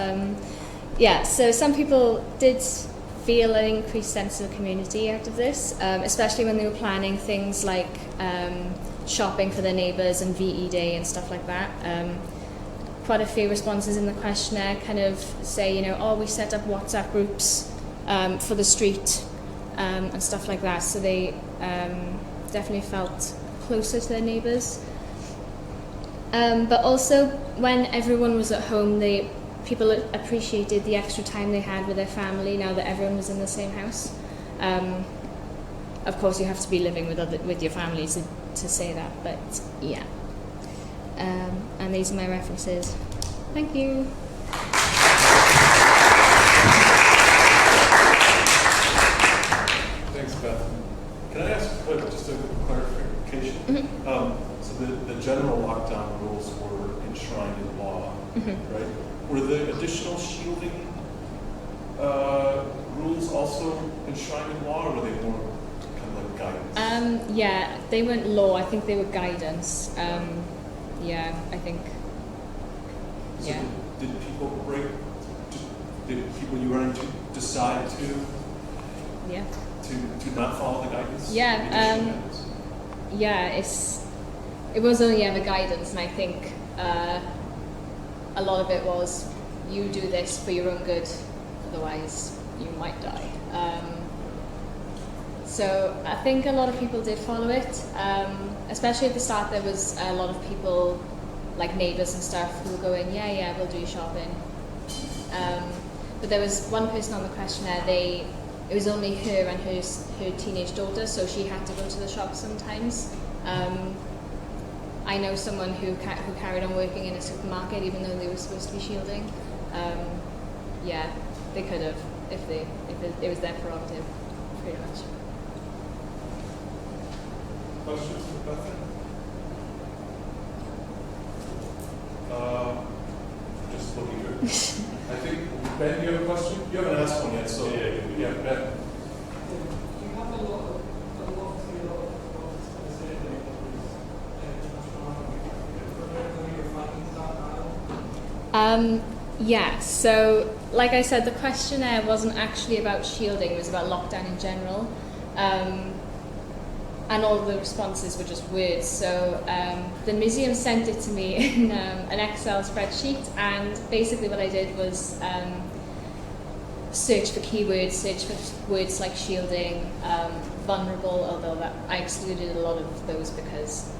yeah, so some people did feel an increased sense of community out of this, especially when they were planning things like shopping for their neighbours and VE Day and stuff like that. Quite a few responses in the questionnaire kind of say, you know, oh, we set up WhatsApp groups for the street and stuff like that. So they definitely felt closer to their neighbours. But also, when everyone was at home, people appreciated the extra time they had with their family now that everyone was in the same house. Of course, you have to be living with your family to say that, but yeah. And these are my references. Thank you. Thanks, Beth. Can I ask just a clarification? Mm-hmm. So the general lockdown rules were enshrined in law, mm-hmm. right? Were the additional shielding rules also enshrined in law, or were they more kind of like guidance? Yeah, they weren't law. I think they were guidance. Yeah, I think. So yeah. Did people did people you run into decide to? Yeah. To not follow the guidance? Yeah. Yeah, it was only ever guidance, and I think a lot of it was you do this for your own good, otherwise you might die. So I think a lot of people did follow it, especially at the start. There was a lot of people, like neighbours and stuff, who were going, yeah, we'll do your shopping. But there was one person on the questionnaire, they it was only her and her teenage daughter, so she had to go to the shop sometimes. I know someone who carried on working in a supermarket even though they were supposed to be shielding. Yeah, they could have if it was their prerogative, pretty much. Questions for Bethan? Just looking good. I think, Ben, you have a question? You haven't asked one yet, so yeah, Ben. You have a lot of Yeah, so like I said, the questionnaire wasn't actually about shielding, it was about lockdown in general. And all of the responses were just words. So the museum sent it to me in an Excel spreadsheet, and basically what I did was search for keywords, search for words like shielding, vulnerable, although I excluded a lot of those because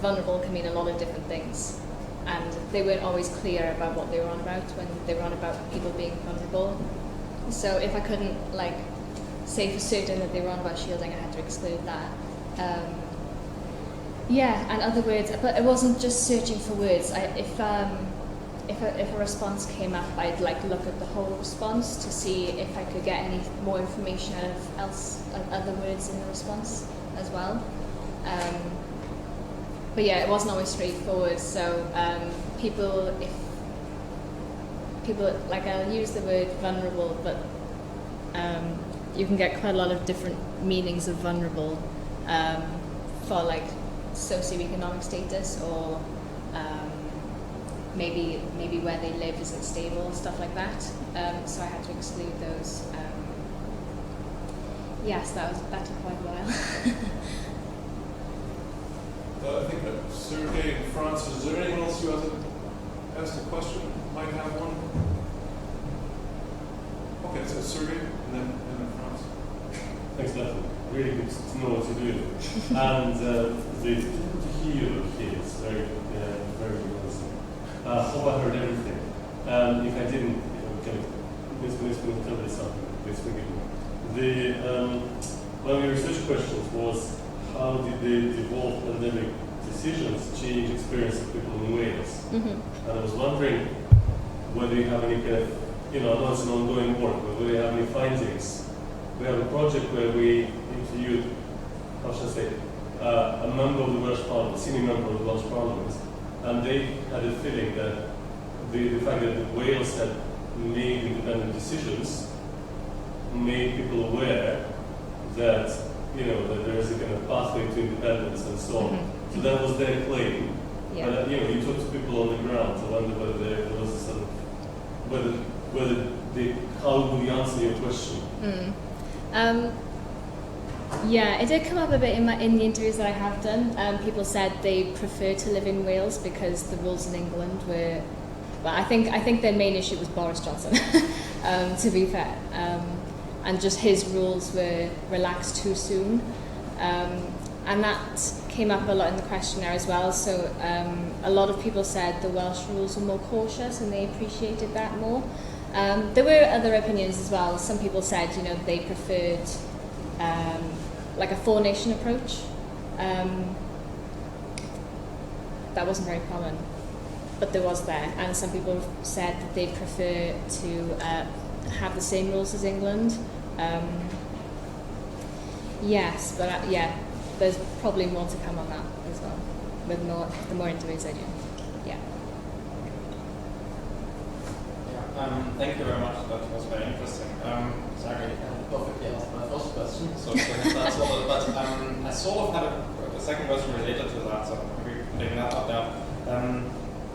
vulnerable can mean a lot of different things. And they weren't always clear about what they were on about when they were on about people being vulnerable. So if I couldn't say for certain that they were on about shielding, I had to exclude that. Yeah, and other words, but it wasn't just searching for words. If a response came up, I'd look at the whole response to see if I could get any more information out of other words in the response as well. But yeah, it wasn't always straightforward. So people, I'll use the word vulnerable, but you can get quite a lot of different meanings of vulnerable for socioeconomic status, or maybe where they live isn't stable, stuff like that. So I had to exclude those. Yes, that took quite a while. I think that Sergey and Franz, is there anyone else who hasn't asked a question? Might have one? Okay, so Sergey and then Franz. Thanks, Bethan. Really good to know what you're doing. And the Hier is very interesting. Hope I heard everything. If I didn't, please tell me something. Please forgive me. One of your research questions was, how did the devolved pandemic decisions change experience of people in Wales? Mm-hmm. And I was wondering whether you have any kind of, I know it's an ongoing work, but whether you have any findings. We have a project where we interviewed, how should I say, a member of the Welsh Parliament, senior member of the Welsh Parliament, and they had a feeling that the fact that Wales had made independent decisions made people aware that that there is a kind of pathway to independence and so on. Mm-hmm. So that was their claim. Yeah. But you talk to people on the ground. I wonder whether there was a sort of how would we answer your question? Yeah, it did come up a bit in the interviews that I have done. People said they prefer to live in Wales because the rules in England were. Well, I think their main issue was Boris Johnson. To be fair. And just his rules were relaxed too soon. And that came up a lot in the questionnaire as well. So a lot of people said the Welsh rules were more cautious and they appreciated that more. There were other opinions as well. Some people said, they preferred a four-nation approach. That wasn't very common, but there was there. And some people said that they prefer to have the same rules as England. Yes, but there's probably more to come on that as well, with the more interviews I do. Yeah. Thank you very much. That was very interesting. Sorry, I perfectly asked my first question, so that's all. But I sort of had a second question related to that, so maybe putting that up there.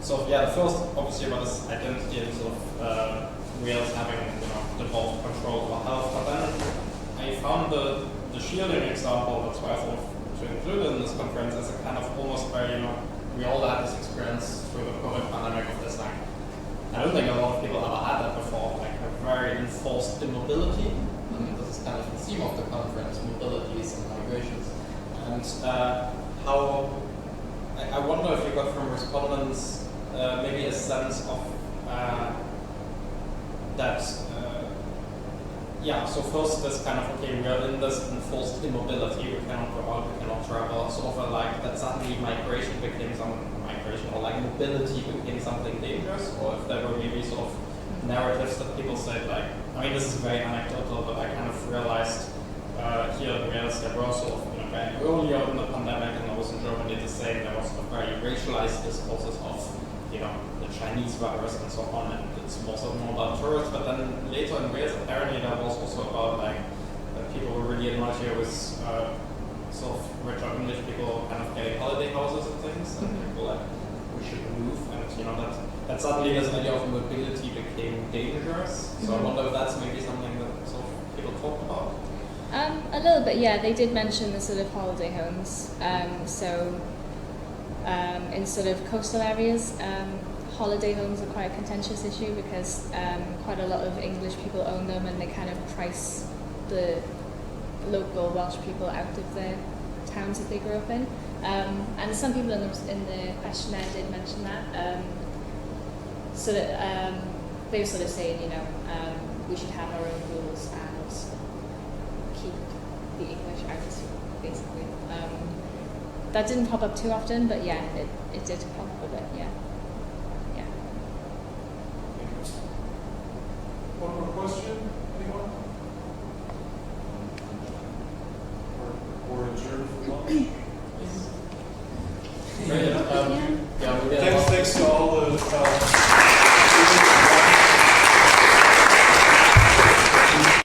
The first, obviously, about this identity and sort of Wales having devolved control over health, but then I found the shielding example, that's why I thought to include it in this conference, as a kind of almost where we all had this experience through the COVID pandemic of this I don't think a lot of people ever had that before, a very enforced immobility. This is kind of the theme of the conference, mobilities and migrations. And how I wonder if you got from respondents maybe a sense of that yeah, so first this kind of, okay, we are in this enforced immobility, we cannot go out, we cannot travel, sort of like that suddenly migration or like mobility became something dangerous, or if there were maybe sort of narratives that people said like, I mean this is very anecdotal, but I kind of realized here in Wales there were sort of, very earlier in the pandemic, and I was in Germany the same, there was sort of very racialized discourses of, the Chinese virus and so on, and it's more about tourists, but then later in Wales apparently there was also about like, that people were really annoyed here with sort of richer English people kind of getting holiday houses and things, and people like, we should move, and that suddenly this idea of mobility became dangerous. So I wonder if that's maybe something that sort of people talk about. A little bit, yeah. They did mention the sort of holiday homes. In sort of coastal areas, holiday homes are quite a contentious issue because quite a lot of English people own them, and they kind of price the local Welsh people out of the towns that they grew up in. And some people in the questionnaire did mention that. So that they were sort of saying, we should have our own rules and keep the English out, basically. That didn't pop up too often, but yeah, it did pop up a bit, yeah. One more question?